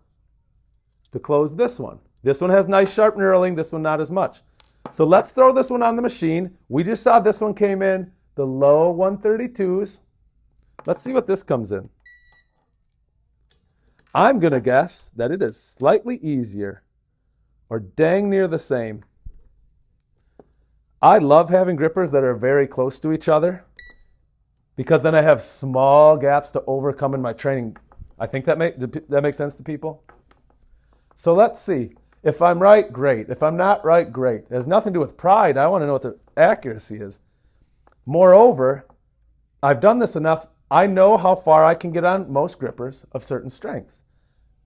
S1: to close this one. This one has nice sharp knurling, this one not as much. So let's throw this one on the machine. We just saw this one came in the low 132s. Let's see what this comes in. I'm going to guess that it is slightly easier or dang near the same. I love having grippers that are very close to each other because then I have small gaps to overcome in my training. I think that makes sense to people. So let's see. If I'm right, great. If I'm not right, great. It has nothing to do with pride. I want to know what the accuracy is. Moreover, I've done this enough. I know how far I can get on most grippers of certain strengths.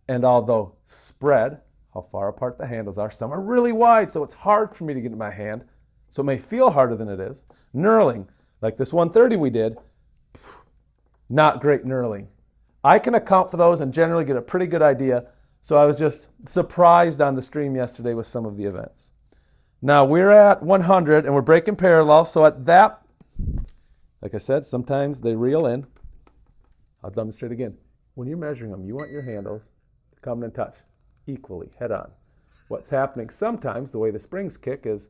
S1: And although spread, how far apart the handles are, some are really wide, so it's hard for me to get in my hand. So it may feel harder than it is. Knurling, like this 130 we did, not great knurling. I can account for those and generally get a pretty good idea. So I was just surprised on the stream yesterday with some of the events. Now we're at 100 and we're breaking parallel. So at that, like I said, sometimes they reel in. I'll demonstrate again. When you're measuring them, you want your handles to come and touch equally, head on. What's happening sometimes, the way the springs kick, is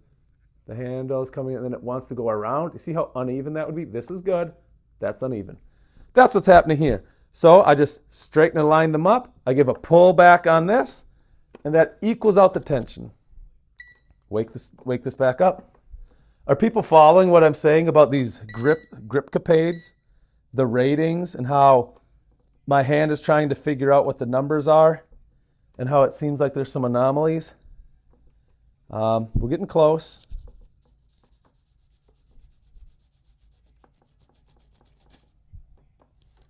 S1: the handle's coming in and then it wants to go around. You see how uneven that would be? This is good. That's uneven. That's what's happening here. So I just straighten and line them up. I give a pull back on this, and that equals out the tension. Wake this back up. Are people following what I'm saying about these grip capades, the ratings, and how my hand is trying to figure out what the numbers are, and how it seems like there's some anomalies? We're getting close.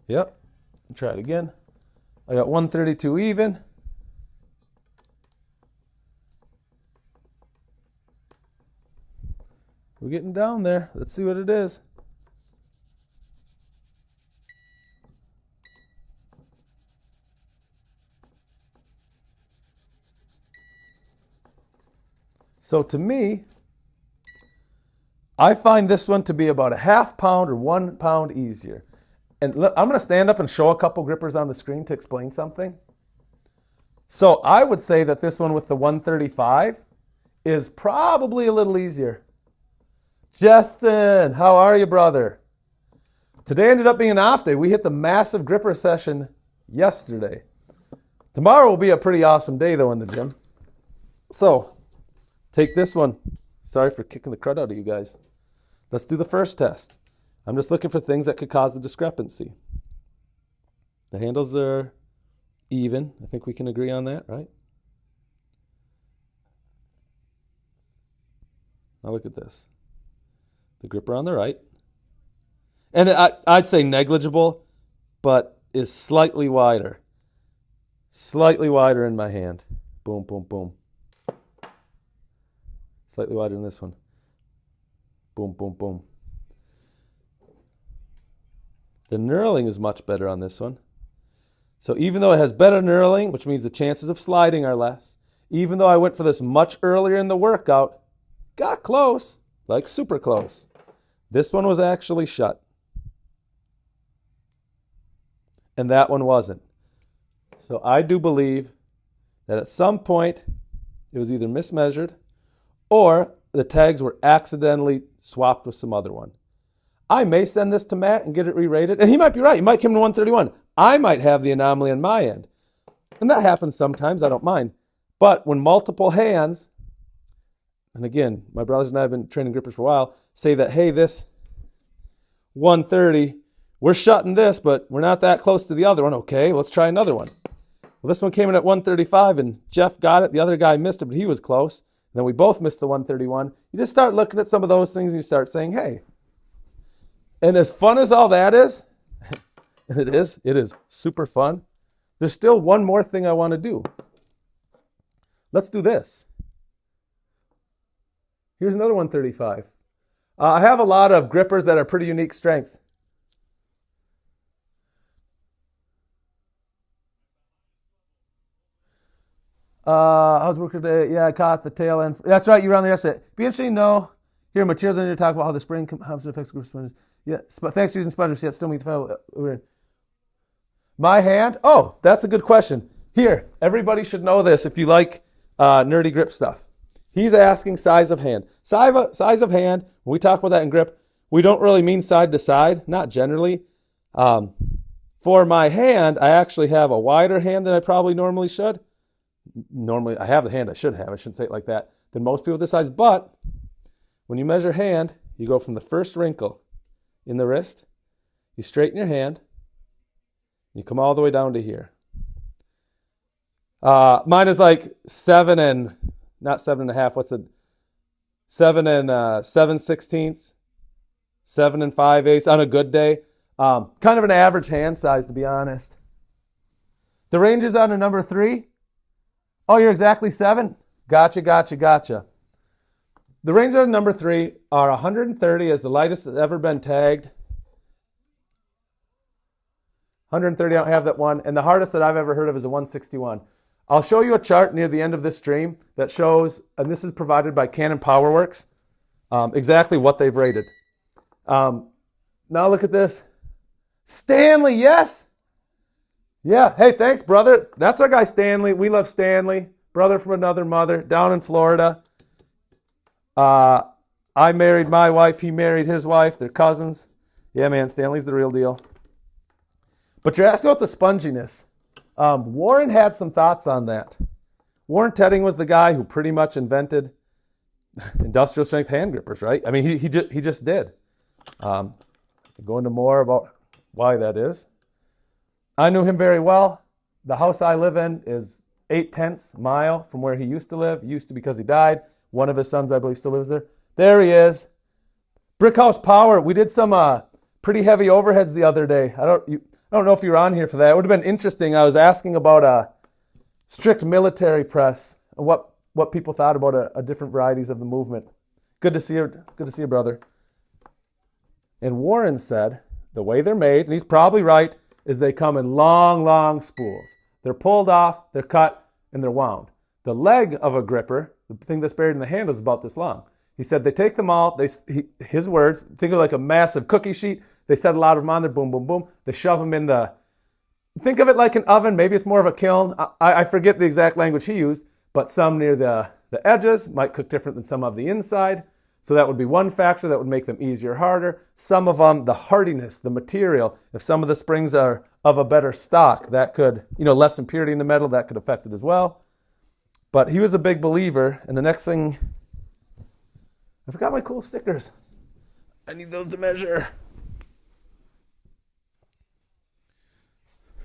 S1: Yep. Try it again. I got 132 even. We're getting down there. Let's see what it is. So to me, I find this one to be about a ½ pound or 1 pound easier. And I'm going to stand up and show a couple grippers on the screen to explain something. So I would say that this one with the 135 is probably a little easier. Justin, how are you, brother? Today ended up being an off day. We hit the massive gripper session yesterday. Tomorrow will be a pretty awesome day, though, in the gym. So take this one. Sorry for kicking the crud out of you guys. Let's do the first test. I'm just looking for things that could cause the discrepancy. The handles are even. I think we can agree on that, right? Now look at this. The gripper on the right. And I'd say negligible, but is slightly wider. Slightly wider in my hand. Boom, boom, boom. Slightly wider than this one. Boom, boom, boom. The knurling is much better on this one. So even though it has better knurling, which means the chances of sliding are less, even though I went for this much earlier in the workout, got close, like super close. This one was actually shut. And that one wasn't. So I do believe that at some point it was either mismeasured or the tags were accidentally swapped with some other one. I may send this to Matt and get it re-rated. And he might be right. He might come to 131. I might have the anomaly on my end. And that happens sometimes. I don't mind. But when multiple hands, and again, my brothers and I have been training grippers for a while, say that, hey, this 130, we're shutting this, but we're not that close to the other one. Okay, let's try another one. Well, this one came in at 135, and Jeff got it. The other guy missed it, but he was close. And then we both missed the 131. You just start looking at some of those things, and you start saying, hey. And as fun as all that is, and it is super fun, there's still one more thing I want to do. Let's do this. Here's another 135. I have a lot of grippers that are pretty unique strengths. I was working today. Yeah, I caught the tail end. That's right, you were on there yesterday. Be interesting to know. Here, materials in here talk about how the spring comes affects grip sponges. Yeah, thanks for using sponges. Yet still meet the my hand. Oh, that's a good question. Here, everybody should know this if you like nerdy grip stuff. He's asking size of hand. Size of hand, when we talk about that in grip, we don't really mean side to side, not generally. For my hand, I actually have a wider hand than I probably normally should. Normally, I have the hand I should have. I shouldn't say it like that. Than most people this size. But when you measure hand, you go from the first wrinkle in the wrist, you straighten your hand, you come all the way down to here. Mine is like 7 and, not 7.5, what's the, 7 and 7/16, 7 and 5/8 on a good day. Kind of an average hand size, to be honest. The range is on a number 3. Oh, you're exactly 7? Gotcha. The ranges on number 3 are 130 as the lightest that's ever been tagged. 130, I don't have that one. And the hardest that I've ever heard of is a 161. I'll show you a chart near the end of this stream that shows, and this is provided by Canon PowerWorks, exactly what they've rated. Now look at this. Stanley, yes. Yeah, hey, thanks, brother. That's our guy, Stanley. We love Stanley, brother from another mother, down in Florida. I married my wife. He married his wife. They're cousins. Yeah, man, Stanley's the real deal. But you're asking about the sponginess. Warren had some thoughts on that. Warren Tedding was the guy who pretty much invented industrial strength hand grippers, right? I mean, he just did. I'll go into more about why that is. I knew him very well. The house I live in is 0.8 mile from where he used to live. Used to because he died. One of his sons, I believe, still lives there. There he is. Brickhouse Power. We did some pretty heavy overheads the other day. I don't know if you were on here for that. It would have been interesting. I was asking about a strict military press, what people thought about a different varieties of the movement. Good to see you. Good to see you, brother. And Warren said the way they're made, and he's probably right, is they come in long, long spools. They're pulled off, they're cut, and they're wound. The leg of a gripper, the thing that's buried in the handle, is about this long. He said they take them all, his words, think of like a massive cookie sheet. They set a lot of them on there, boom, boom, boom. They shove them in think of it like an oven. Maybe it's more of a kiln. I forget the exact language he used, but some near the edges might cook different than some of the inside. So that would be one factor that would make them easier or harder. Some of them, the hardiness, the material, if some of the springs are of a better stock, that could, less impurity in the metal, that could affect it as well. But he was a big believer. And the next thing, I forgot my cool stickers. I need those to measure.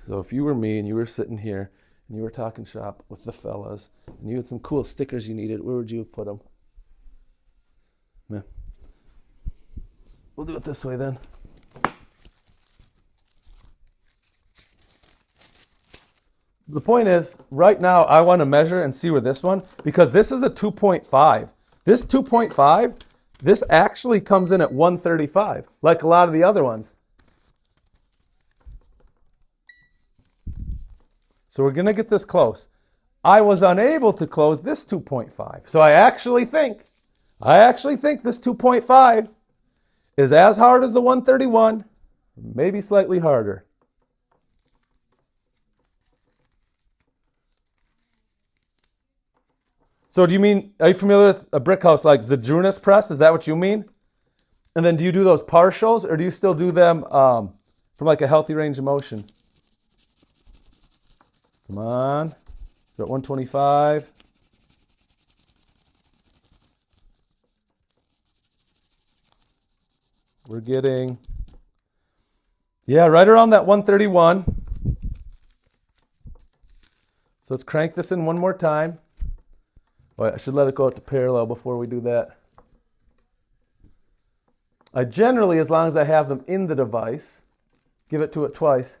S1: So if you were me and you were sitting here and you were talking shop with the fellas and you had some cool stickers you needed, where would you have put them? Yeah. We'll do it this way then. The point is, right now I want to measure and see where this one, because this is a 2.5. This 2.5, this actually comes in at 135, like a lot of the other ones. So we're going to get this close. I was unable to close this 2.5. So I actually think this 2.5 is as hard as the 131, maybe slightly harder. So do you mean, are you familiar with a brick house like Zadrunas press? Is that what you mean? And then do you do those partials, or do you still do them from like a healthy range of motion? Come on. We're at 125. We're getting, yeah, right around that 131. So let's crank this in one more time. Oh, I should let it go out to parallel before we do that. I generally, as long as I have them in the device, give it to it twice.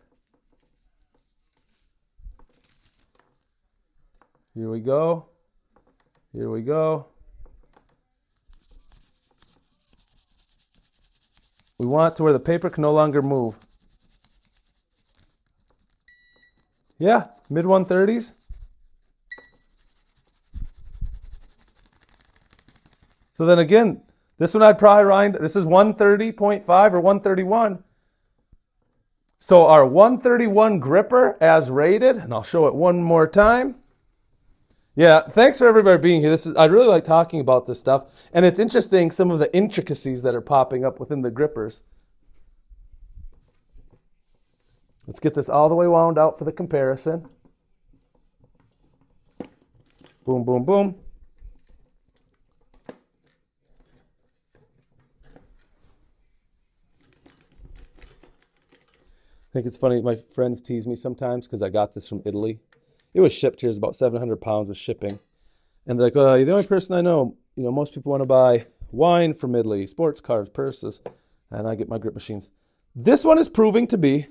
S1: Here we go. Here we go. We want to where the paper can no longer move. Yeah, mid 130s. So then again, this one I'd probably wind, this is 130.5 or 131. So our 131 gripper as rated, and I'll show it one more time. Yeah, thanks for everybody being here. I really like talking about this stuff. And it's interesting some of the intricacies that are popping up within the grippers. Let's get this all the way wound out for the comparison. Boom, boom, boom. I think it's funny, my friends tease me sometimes because I got this from Italy. It was shipped here, it's about 700 pounds of shipping. And they're like, you're the only person I know, most people want to buy wine from Italy, sports cars, purses, and I get my grip machines. This one is proving to be,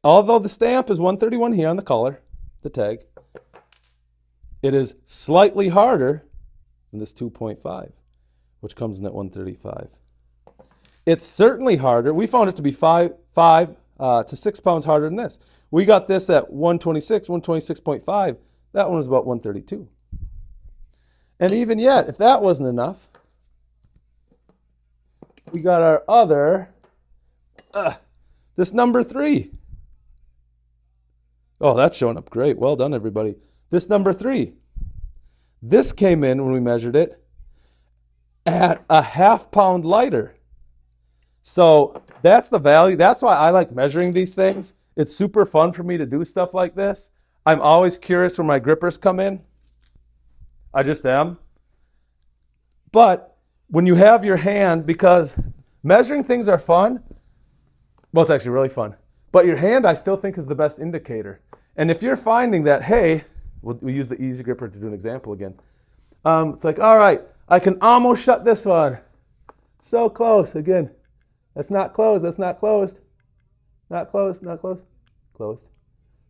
S1: although the stamp is 131 here on the collar, the tag, it is slightly harder than this 2.5, which comes in at 135. It's certainly harder. We found it to be 5 to 6 pounds harder than this. We got this at 126, 126.5. That one was about 132. And even yet, if that wasn't enough, we got our other, this number 3. Oh, that's showing up great. Well done, everybody. This number 3. This came in when we measured it at a ½ pound lighter. So that's the value. That's why I like measuring these things. It's super fun for me to do stuff like this. I'm always curious when my grippers come in. I just am. But when you have your hand, because measuring things are fun, well, it's actually really fun. But your hand, I still think, is the best indicator. And if you're finding that, hey, we'll use the easy gripper to do an example again. It's like, all right, I can almost shut this one. So close. Again, that's not closed. That's not closed. Not closed, not closed, closed.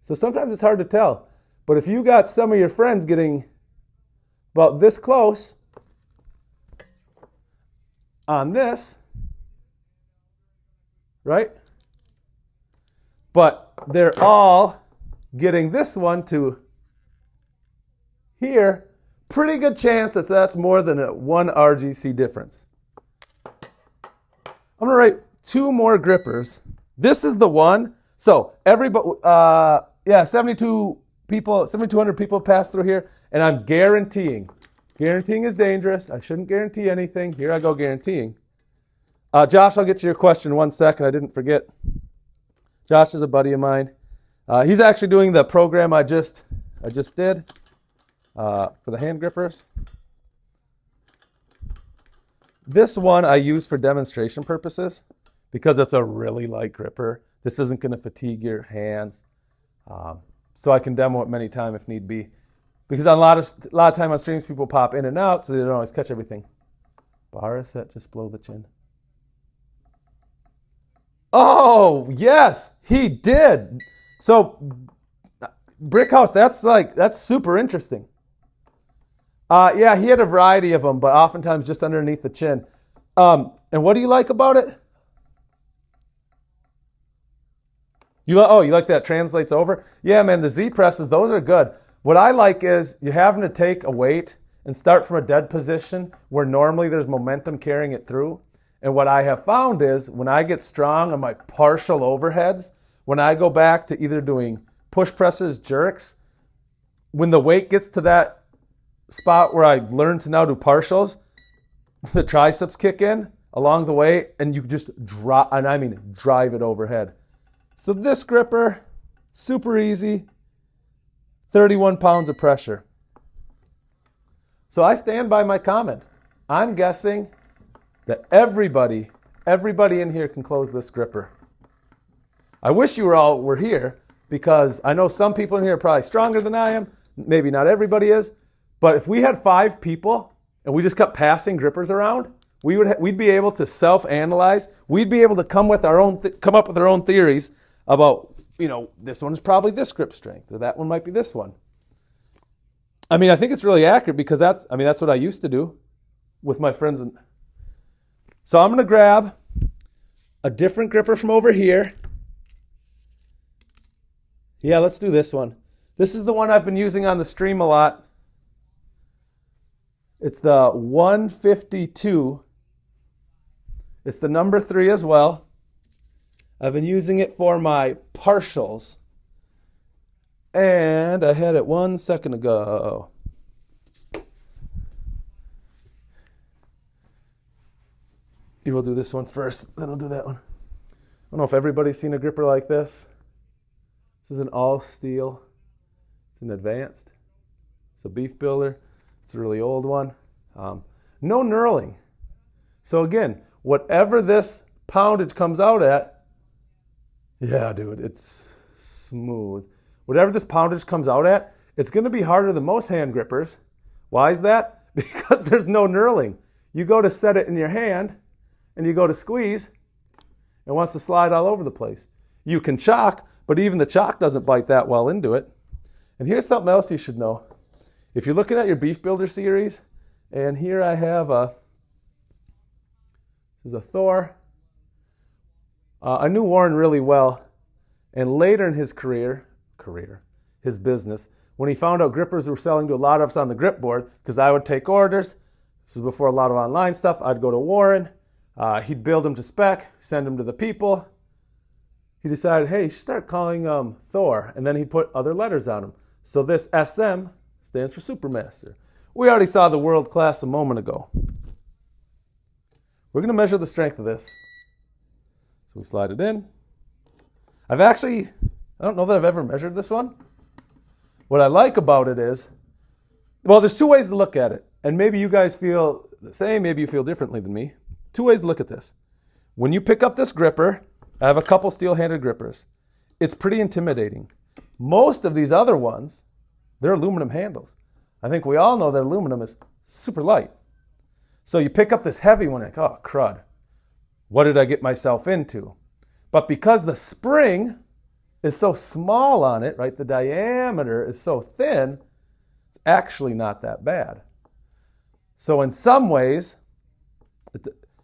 S1: So sometimes it's hard to tell. But if you got some of your friends getting about this close on this, right? But they're all getting this one to here, pretty good chance that that's more than a 1 RGC difference. I'm going to write 2 more grippers. This is the one. So everybody, 7,200 people passed through here, and I'm guaranteeing is dangerous. I shouldn't guarantee anything. Here I go guaranteeing. Josh, I'll get to your question in 1 second. I didn't forget. Josh is a buddy of mine. He's actually doing the program I just did for the hand grippers. This one I use for demonstration purposes because it's a really light gripper. This isn't going to fatigue your hands. So I can demo it many times if need be. Because a lot of time on streams, people pop in and out, so they don't always catch everything. Bar is set just below the chin. Oh, yes, he did. So, Brickhouse, that's super interesting. Yeah, he had a variety of them, but oftentimes just underneath the chin. And what do you like about it? You like that translates over? Yeah, man, the Z presses, those are good. What I like is you're having to take a weight and start from a dead position where normally there's momentum carrying it through. And what I have found is when I get strong on my partial overheads, when I go back to either doing push presses, jerks, when the weight gets to that spot where I've learned to now do partials, the triceps kick in along the way, and you just drop, and I mean drive it overhead. So this gripper, super easy, 31 pounds of pressure. So I stand by my comment. I'm guessing that everybody in here can close this gripper. I wish you all were here, because I know some people in here are probably stronger than I am. Maybe not everybody is. But if we had 5 people and we just kept passing grippers around, we'd be able to self-analyze. We'd be able to come up with our own theories about, this one is probably this grip strength, or that one might be this one. I mean, I think it's really accurate, because that's what I used to do with my friends. So I'm going to grab a different gripper from over here. Yeah, let's do this one. This is the one I've been using on the stream a lot. It's the 152. It's the number 3 as well. I've been using it for my partials. And I had it 1 second ago. You will do this one first, then I'll do that one. I don't know if everybody's seen a gripper like this. This is an all steel. It's an advanced. It's a beef builder. It's a really old one. No knurling. So again, whatever this poundage comes out at, yeah, dude, it's smooth. Whatever this poundage comes out at, it's going to be harder than most hand grippers. Why is that? Because there's no knurling. You go to set it in your hand, and you go to squeeze, it wants to slide all over the place. You can chalk, but even the chalk doesn't bite that well into it. And here's something else you should know. If you're looking at your Beef Builder series, and here I have this is a Thor. I knew Warren really well, and later in his his business, when he found out grippers were selling to a lot of us on the grip board, because I would take orders, this is before a lot of online stuff, I'd go to Warren, he'd build them to spec, send them to the people. He decided, hey, you should start calling Thor, and then he put other letters on them. So this SM stands for Supermaster. We already saw the world class a moment ago. We're going to measure the strength of this. So we slide it in. I don't know that I've ever measured this one. What I like about it is, well, there's 2 ways to look at it. And maybe you guys feel the same, maybe you feel differently than me. 2 ways to look at this. When you pick up this gripper, I have a couple steel-handed grippers. It's pretty intimidating. Most of these other ones, they're aluminum handles. I think we all know that aluminum is super light. So you pick up this heavy one, like, oh, crud. What did I get myself into? But because the spring is so small on it, right, the diameter is so thin, it's actually not that bad. So in some ways,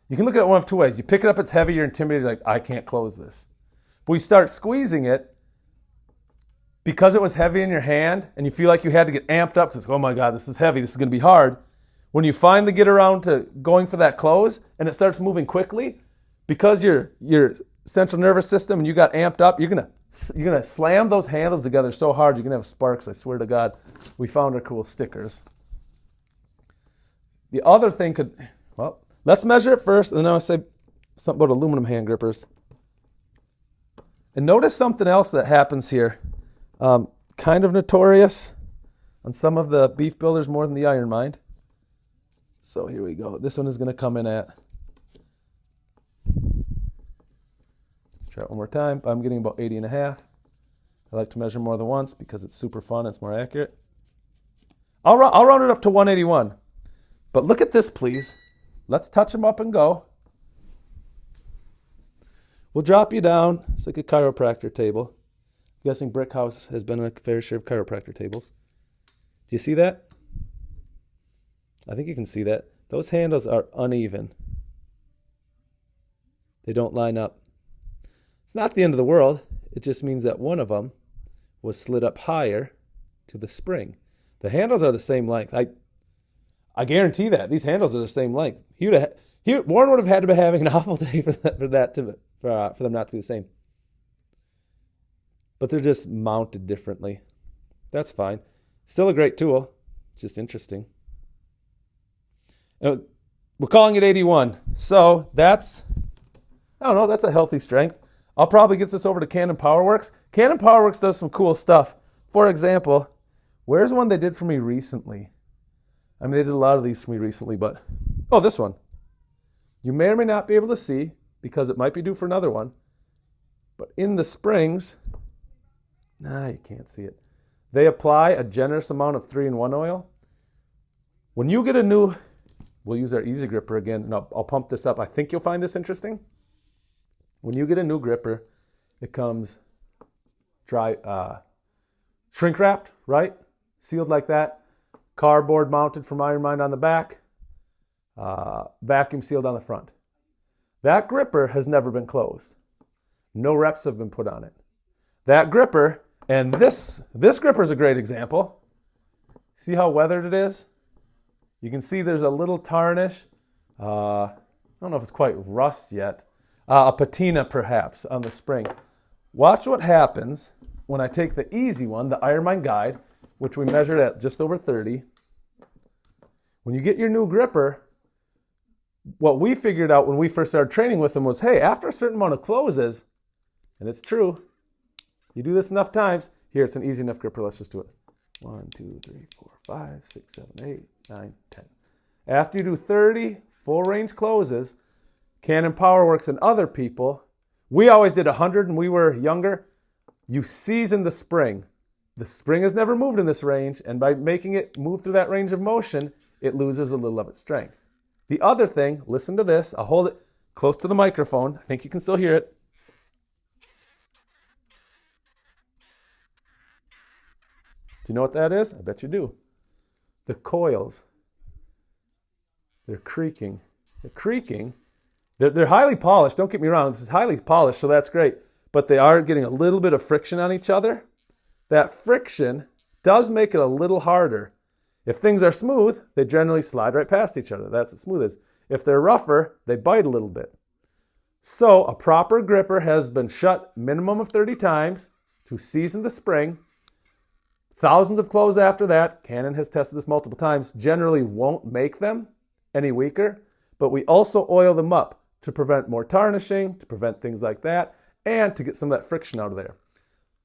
S1: you can look at it one of 2 ways. You pick it up, it's heavy, you're intimidated, like, I can't close this. But we start squeezing it, because it was heavy in your hand, and you feel like you had to get amped up, because, oh my God, this is heavy, this is going to be hard. When you finally get around to going for that close, and it starts moving quickly, because your central nervous system and you got amped up, you're gonna slam those handles together so hard you're gonna have sparks. I swear to God. We found our cool stickers. The other thing let's measure it first, and then I'm gonna say something about aluminum hand grippers. And notice something else that happens here. Kind of notorious on some of the Beef Builders more than the Iron Mind. So here we go. This one is gonna come in at, try it one more time. I'm getting about 80.5. I like to measure more than once because it's super fun. It's more accurate. I'll round it up to 181. But look at this, please. Let's touch them up and go. We'll drop you down. It's like a chiropractor table. I'm guessing Brick House has been a fair share of chiropractor tables. Do you see that? I think you can see that. Those handles are uneven. They don't line up. It's not the end of the world. It just means that one of them was slid up higher to the spring. The handles are the same length. I guarantee that. These handles are the same length. Warren would have had to be having an awful day for them not to be the same. But they're just mounted differently. That's fine. Still a great tool. It's just interesting. We're we're calling it 81. So that's, I don't know, that's a healthy strength. I'll probably get this over to Canon PowerWorks. Canon PowerWorks does some cool stuff. For example, where's one they did for me recently? I mean, they did a lot of these for me recently, but, oh, this one. You may or may not be able to see because it might be due for another one. But in the springs, you can't see it. They apply a generous amount of 3-in-1 oil. When you get a new, we'll use our Easy Gripper again, and I'll pump this up. I think you'll find this interesting. When you get a new gripper, it comes shrink wrapped, right? Sealed like that. Cardboard mounted from IronMind on the back. Vacuum sealed on the front. That gripper has never been closed. No reps have been put on it. That gripper, and this gripper is a great example. See how weathered it is? You can see there's a little tarnish. I don't know if it's quite rust yet. A patina perhaps on the spring. Watch what happens when I take the easy one, the IronMind Guide, which we measured at just over 30. When you get your new gripper, what we figured out when we first started training with them was, hey, after a certain amount of closes, and it's true, you do this enough times, here, it's an easy enough gripper, let's just do it. 1, 2, 3, 4, 5, 6, 7, 8, 9, 10. After you do 30 full range closes, Canon PowerWorks and other people, we always did 100 when we were younger. You season the spring. The spring has never moved in this range, and by making it move through that range of motion, it loses a little of its strength. The other thing, listen to this. I'll hold it close to the microphone. I think you can still hear it. Do you know what that is? I bet you do. The coils. They're creaking. They're creaking. They're highly polished. Don't get me wrong. This is highly polished, so that's great. But they are getting a little bit of friction on each other. That friction does make it a little harder. If things are smooth, they generally slide right past each other. That's what smooth is. If they're rougher, they bite a little bit. So a proper gripper has been shut minimum of 30 times to season the spring. Thousands of closes after that, Canon has tested this multiple times, generally won't make them any weaker, but we also oil them up to prevent more tarnishing, to prevent things like that, and to get some of that friction out of there.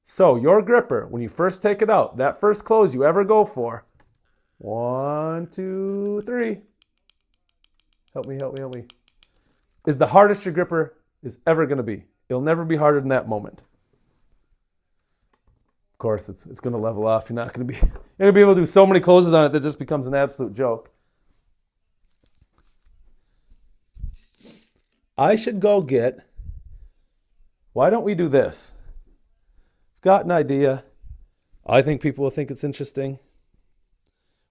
S1: So your gripper, when you first take it out, that first close you ever go for, 1, 2, 3, help me, is the hardest your gripper is ever going to be. It'll never be harder than that moment. Of course, it's going to level off. You're not going to be able to do so many closes on it that it just becomes an absolute joke. I should go get, why don't we do this? I've got an idea. I think people will think it's interesting.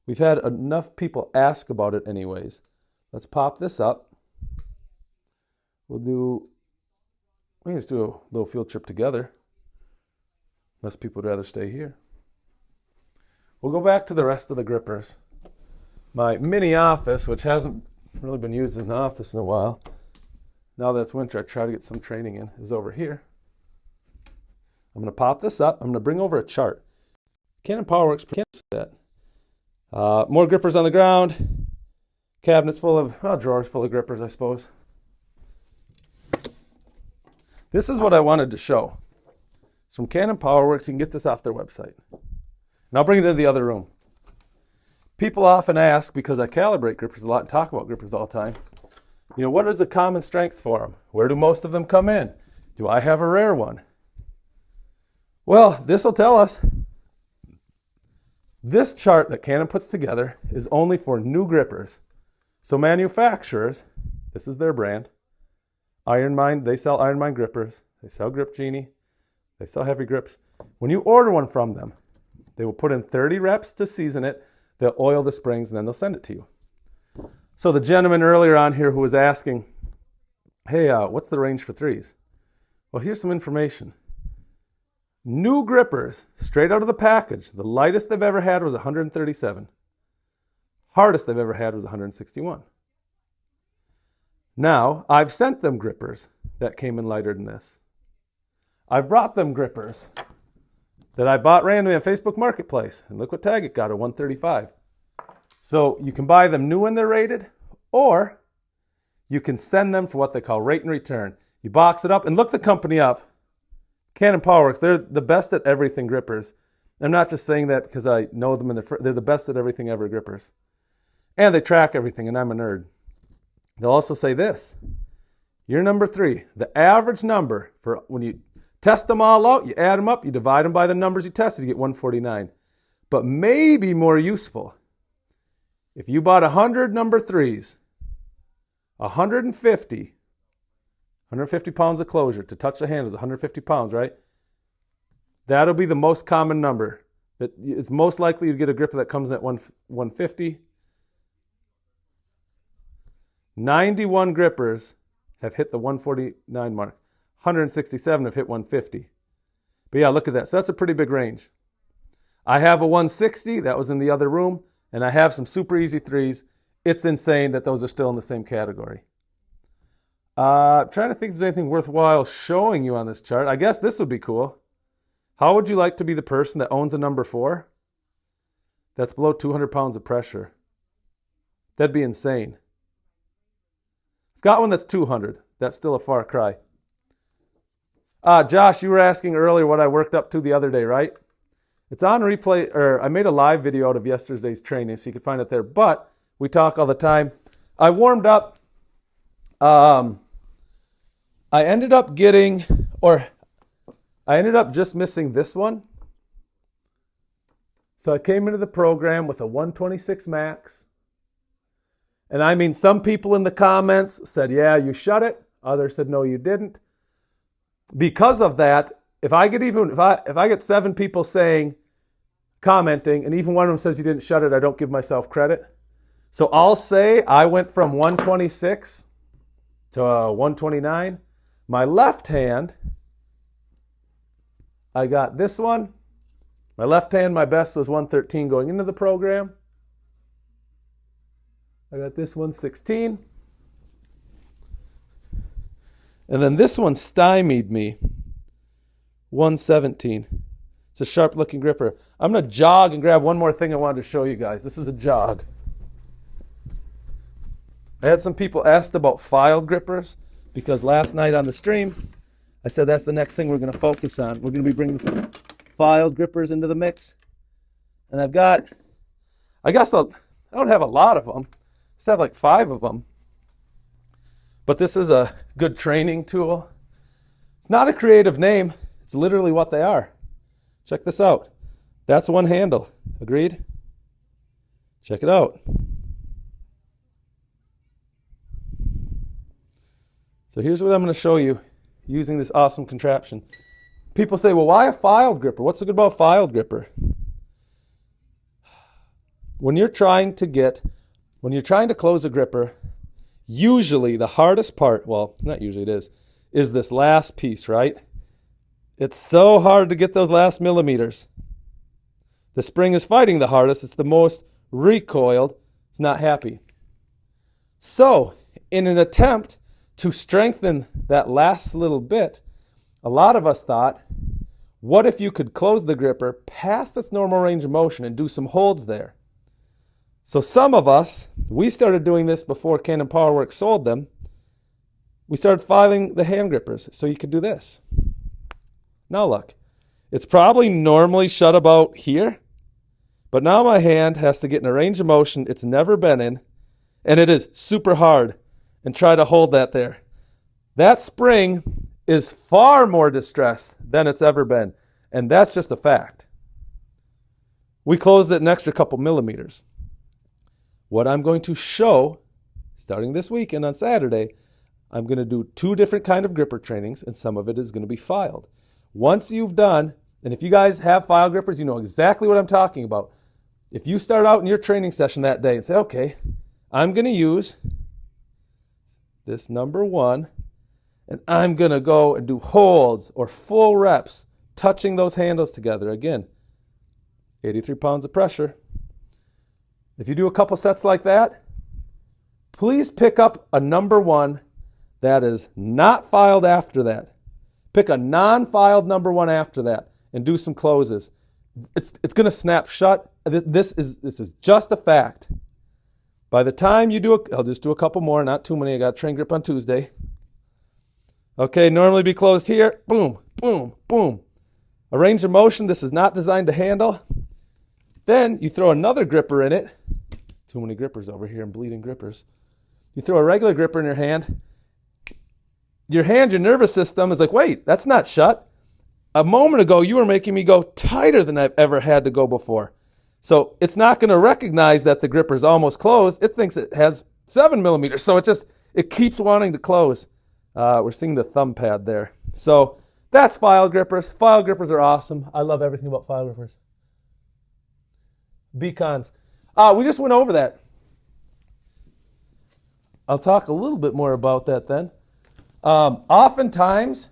S1: We've had enough people ask about it anyways. Let's pop this up. We can just do a little field trip together. Unless people would rather stay here. We'll go back to the rest of the grippers. My mini office, which hasn't really been used as an office in a while. Now that it's winter, I try to get some training in, is over here. I'm going to pop this up. I'm going to bring over a chart. Canon PowerWorks can't see that. More grippers on the ground. Cabinets full of, drawers full of grippers, I suppose. This is what I wanted to show. It's from Canon PowerWorks. You can get this off their website. And I'll bring it into the other room. People often ask, because I calibrate grippers a lot and talk about grippers all the time, what is the common strength for them? Where do most of them come in? Do I have a rare one? Well, this will tell us. This chart that Canon puts together is only for new grippers. So manufacturers, this is their brand. IronMind, they sell IronMind grippers. They sell Grip Genie. They sell heavy grips. When you order one from them, they will put in 30 reps to season it. They'll oil the springs, and then they'll send it to you. So the gentleman earlier on here who was asking, hey, what's the range for threes? Well, here's some information. New grippers, straight out of the package, the lightest they've ever had was 137. Hardest they've ever had was 161. Now, I've sent them grippers that came in lighter than this. I've brought them grippers that I bought randomly on Facebook Marketplace, and look what tag it got, a 135. So you can buy them new when they're rated, or you can send them for what they call rate and return. You box it up, and look the company up. Canon PowerWorks, they're the best at everything grippers. I'm not just saying that because I know them, they're the best at everything ever grippers. And they track everything, and I'm a nerd. They'll also say this. You're number 3. The average number for when you test them all out, you add them up, you divide them by the numbers you tested, you get 149. But maybe more useful, if you bought 100 number 3s, 150 pounds of closure to touch the handle is 150 pounds, right? That'll be the most common number. That it's most likely to get a gripper that comes at 150. 91 grippers have hit the 149 mark. 167 have hit 150. But yeah, look at that. So that's a pretty big range. I have a 160. That was in the other room. And I have some super easy 3s. It's insane that those are still in the same category. I'm trying to think if there's anything worthwhile showing you on this chart. I guess this would be cool. How would you like to be the person that owns a number 4 that's below 200 pounds of pressure? That'd be insane. I've got one that's 200. That's still a far cry. Josh, you were asking earlier what I worked up to the other day, right? It's on replay, or I made a live video out of yesterday's training, so you can find it there. But we talk all the time. I warmed up. I ended up just missing this one. So I came into the program with a 126 max. And I mean, some people in the comments said, yeah, you shut it. Others said, no, you didn't. Because of that, if I get 7 people commenting, and even one of them says you didn't shut it, I don't give myself credit. So I'll say I went from 126 to 129. My left hand, I got this one. My left hand, my best was 113 going into the program. I got this 116. And then this one stymied me. 117. It's a sharp looking gripper. I'm going to jog and grab one more thing I wanted to show you guys. This is a jog. I had some people asked about filed grippers because last night on the stream, I said that's the next thing we're going to focus on. We're going to be bringing some filed grippers into the mix. And I don't have a lot of them. I just have like 5 of them. But this is a good training tool. It's not a creative name. It's literally what they are. Check this out. That's one handle. Agreed? Check it out. So here's what I'm going to show you using this awesome contraption. People say, well, why a filed gripper? What's so good about a filed gripper? When you're trying to close a gripper, usually the hardest part, well, not usually it is this last piece, right? It's so hard to get those last millimeters. The spring is fighting the hardest. It's the most recoiled. It's not happy. So, in an attempt to strengthen that last little bit, a lot of us thought, what if you could close the gripper past its normal range of motion and do some holds there? So some of us, we started doing this before Canon PowerWorks sold them. We started filing the hand grippers so you could do this. Now look, it's probably normally shut about here, but now my hand has to get in a range of motion it's never been in, and it is super hard, and try to hold that there. That spring is far more distressed than it's ever been, and that's just a fact. We closed it an extra couple millimeters. What I'm going to show, starting this weekend on Saturday, I'm going to do 2 different kind of gripper trainings, and some of it is going to be filed. Once you've done, and if you guys have file grippers, you know exactly what I'm talking about. If you start out in your training session that day and say, okay, I'm going to use this number 1, and I'm going to go and do holds or full reps, touching those handles together. Again, 83 pounds of pressure. If you do a couple sets like that, please pick up a number 1 that is not filed after that. Pick a non-filed number 1 after that and do some closes. It's going to snap shut. This is just a fact. By the time you do I'll just do a couple more, not too many. I got train grip on Tuesday. Okay, normally be closed here. Boom, boom, boom. A range of motion, this is not designed to handle. Then you throw another gripper in it. Too many grippers over here, I'm bleeding grippers. You throw a regular gripper in your hand. Your nervous system is like, wait, that's not shut. A moment ago, you were making me go tighter than I've ever had to go before. So it's not going to recognize that the gripper is almost closed. It thinks it has 7 millimeters. So it keeps wanting to close. We're seeing the thumb pad there. So that's file grippers. File grippers are awesome. I love everything about file grippers. Beacons. We just went over that. I'll talk a little bit more about that then. Oftentimes,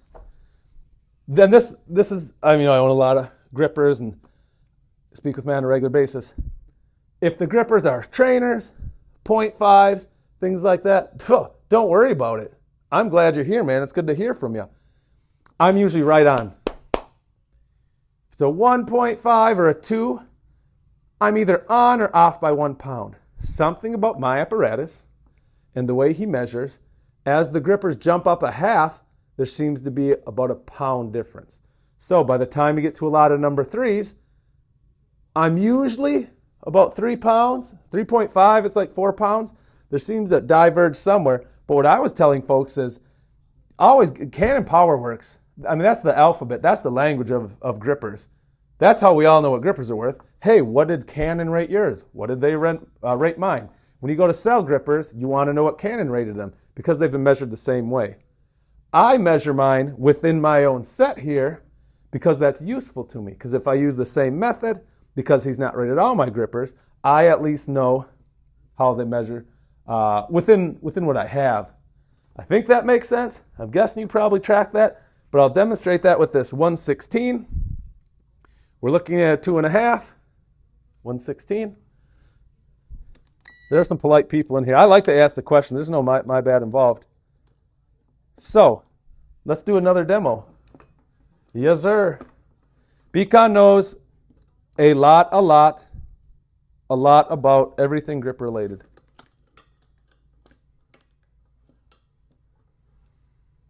S1: then this is, I own a lot of grippers and speak with man on a regular basis. If the grippers are trainers, 0.5s, things like that, don't worry about it. I'm glad you're here, man. It's good to hear from you. I'm usually right on. If it's a 1.5 or a 2, I'm either on or off by 1 pound. Something about my apparatus and the way he measures, as the grippers jump up a half, there seems to be about a pound difference. So by the time you get to a lot of number 3s, I'm usually about 3 pounds, 3.5, it's like 4 pounds. There seems to diverge somewhere. But what I was telling folks is, always, Canon PowerWorks, that's the alphabet, that's the language of grippers. That's how we all know what grippers are worth. Hey, what did Canon rate yours? What did they rate mine? When you go to sell grippers, you want to know what Canon rated them because they've been measured the same way. I measure mine within my own set here because that's useful to me. Because if I use the same method, because he's not rated all my grippers, I at least know how they measure within what I have. I think that makes sense. I'm guessing you probably track that, but I'll demonstrate that with this 116. We're looking at 2.5, 116. There are some polite people in here. I like to ask the question. There's no my bad involved. So, let's do another demo. Yes, sir. Beacon knows a lot about everything grip related.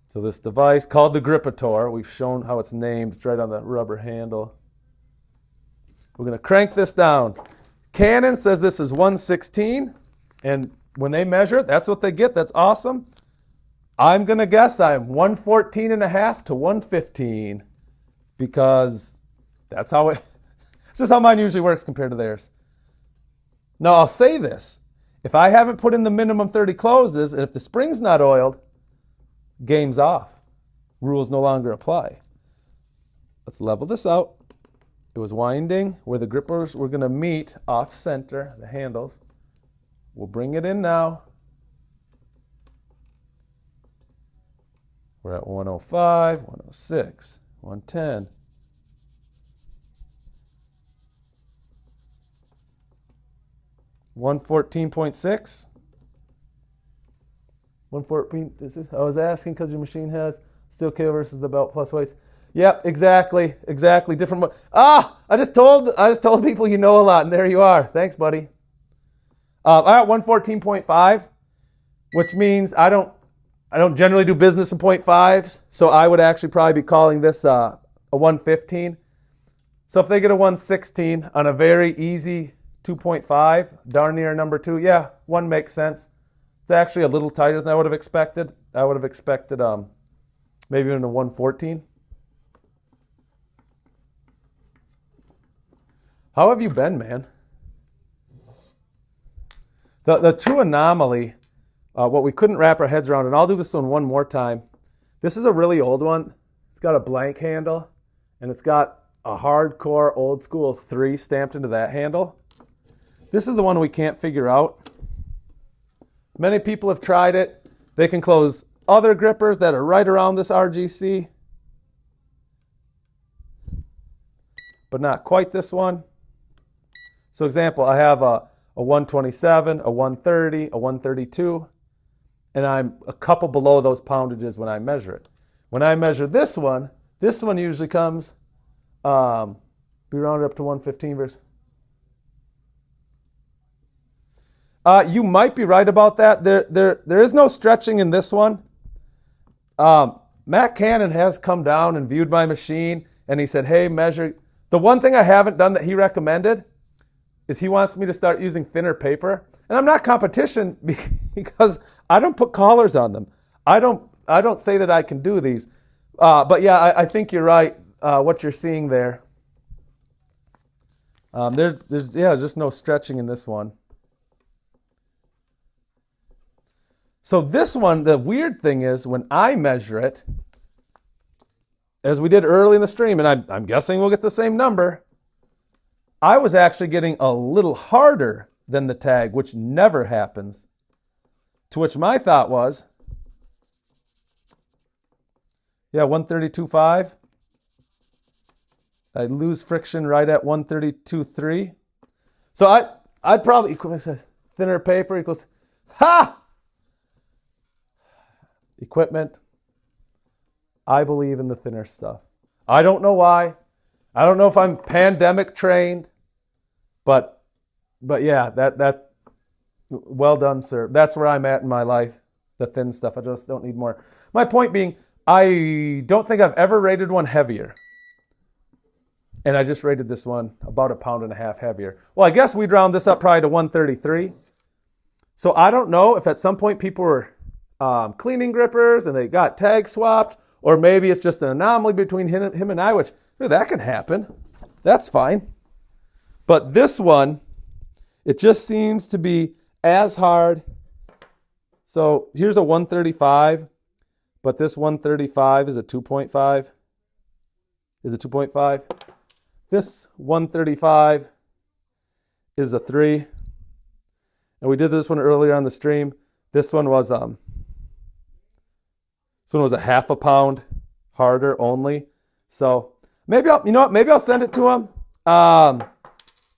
S1: So this device called the Griptor, we've shown how it's named. It's right on the rubber handle. We're going to crank this down. Canon says this is 116, and when they measure it, that's what they get. That's awesome. I'm going to guess I'm 114.5 to 115 because that's how it's just how mine usually works compared to theirs. Now, I'll say this. If I haven't put in the minimum 30 closes, and if the spring's not oiled, game's off. Rules no longer apply. Let's level this out. It was winding where the grippers were going to meet off center, the handles. We'll bring it in now. We're at 105, 106, 110. $114.6. 114. I was asking because your machine has steel cable versus the belt plus weights. Yep, exactly. Different. I just told people you know a lot, and there you are. Thanks, buddy. I got 114.5, which means I don't generally do business in 0.5s, so I would actually probably be calling this a 115. So if they get a 116 on a very easy 2.5, darn near number 2, yeah, 1 makes sense. It's actually a little tighter than I would have expected. I would have expected maybe even a 114. How have you been, man? The true anomaly, what we couldn't wrap our heads around, and I'll do this one more time. This is a really old one. It's got a blank handle, and it's got a hardcore old school 3 stamped into that handle. This is the one we can't figure out. Many people have tried it. They can close other grippers that are right around this RGC, but not quite this one. So example, I have a 127, a 130, a 132, and I'm a couple below those poundages when I measure it. When I measure this one usually comes, be rounded up to 115 versus. You might be right about that. There is no stretching in this one. Matt Cannon has come down and viewed my machine, and he said, hey, measure. The one thing I haven't done that he recommended is he wants me to start using thinner paper. And I'm not competition because I don't put collars on them. I don't say that I can do these. But yeah, I think you're right, what you're seeing there. There's just no stretching in this one. So this one, the weird thing is when I measure it, as we did early in the stream, and I'm guessing we'll get the same number, I was actually getting a little harder than the tag, which never happens. To which my thought was, yeah, 132.5. I lose friction right at 132.3. So I'd probably, thinner paper equals, equipment. I believe in the thinner stuff. I don't know why. I don't know if I'm pandemic trained, but yeah, that well done, sir. That's where I'm at in my life, the thin stuff. I just don't need more. My point being, I don't think I've ever rated one heavier. And I just rated this one about 1.5 pounds heavier. Well, I guess we'd round this up probably to 133. So I don't know if at some point people were cleaning grippers and they got tag swapped, or maybe it's just an anomaly between him and I, which that can happen. That's fine. But this one, it just seems to be as hard. So here's a 135, but this 135 is a 2.5. Is a 2.5. This 135 is a 3. And we did this one earlier on the stream. This one was a 0.5 pound harder only. So maybe I'll send it to him.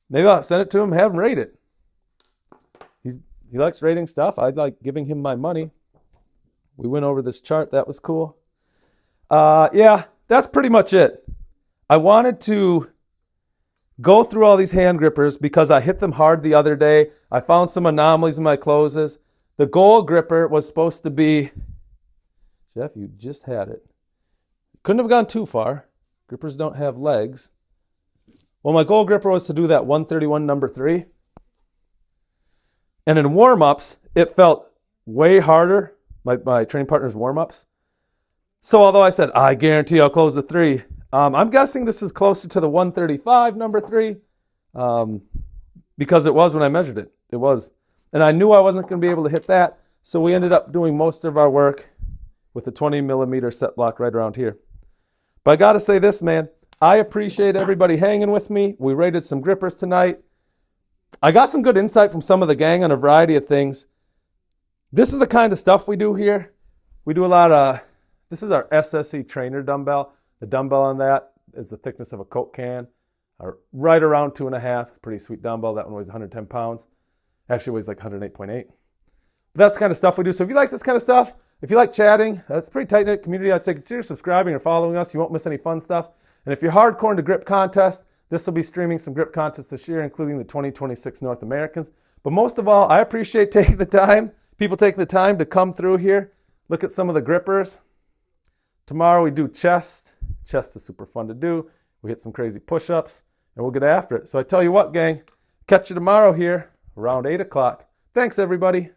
S1: Maybe I'll send it to him, have him rate it. He likes rating stuff. I like giving him my money. We went over this chart. That was cool. Yeah, that's pretty much it. I wanted to go through all these hand grippers because I hit them hard the other day. I found some anomalies in my closes. The gold gripper was supposed to be, Jeff, you just had it. Couldn't have gone too far. Grippers don't have legs. Well, my goal gripper was to do that 131 number 3. And in warm-ups, it felt way harder, my training partner's warm-ups. So although I said, I guarantee I'll close the 3, I'm guessing this is closer to the 135 number 3 because it was when I measured it. It was. And I knew I wasn't going to be able to hit that, so we ended up doing most of our work with the 20 millimeter set block right around here. But I got to say this, man. I appreciate everybody hanging with me. We rated some grippers tonight. I got some good insight from some of the gang on a variety of things. This is the kind of stuff we do here. We do a lot of, this is our SSE trainer dumbbell. The dumbbell on that is the thickness of a Coke can, right around 2.5. Pretty sweet dumbbell. That one weighs 110 pounds. Actually weighs like 108.8. But that's the kind of stuff we do. So if you like this kind of stuff, if you like chatting, it's a pretty tight-knit community. I'd say consider subscribing or following us. You won't miss any fun stuff. And if you're hardcore into grip contest, this will be streaming some grip contests this year, including the 2026 North Americans. But most of all, I appreciate taking the time, people taking the time to come through here, look at some of the grippers. Tomorrow we do chest. Chest is super fun to do. We hit some crazy push-ups, and we'll get after it. So I tell you what, gang, catch you tomorrow here around 8 o'clock. Thanks, everybody.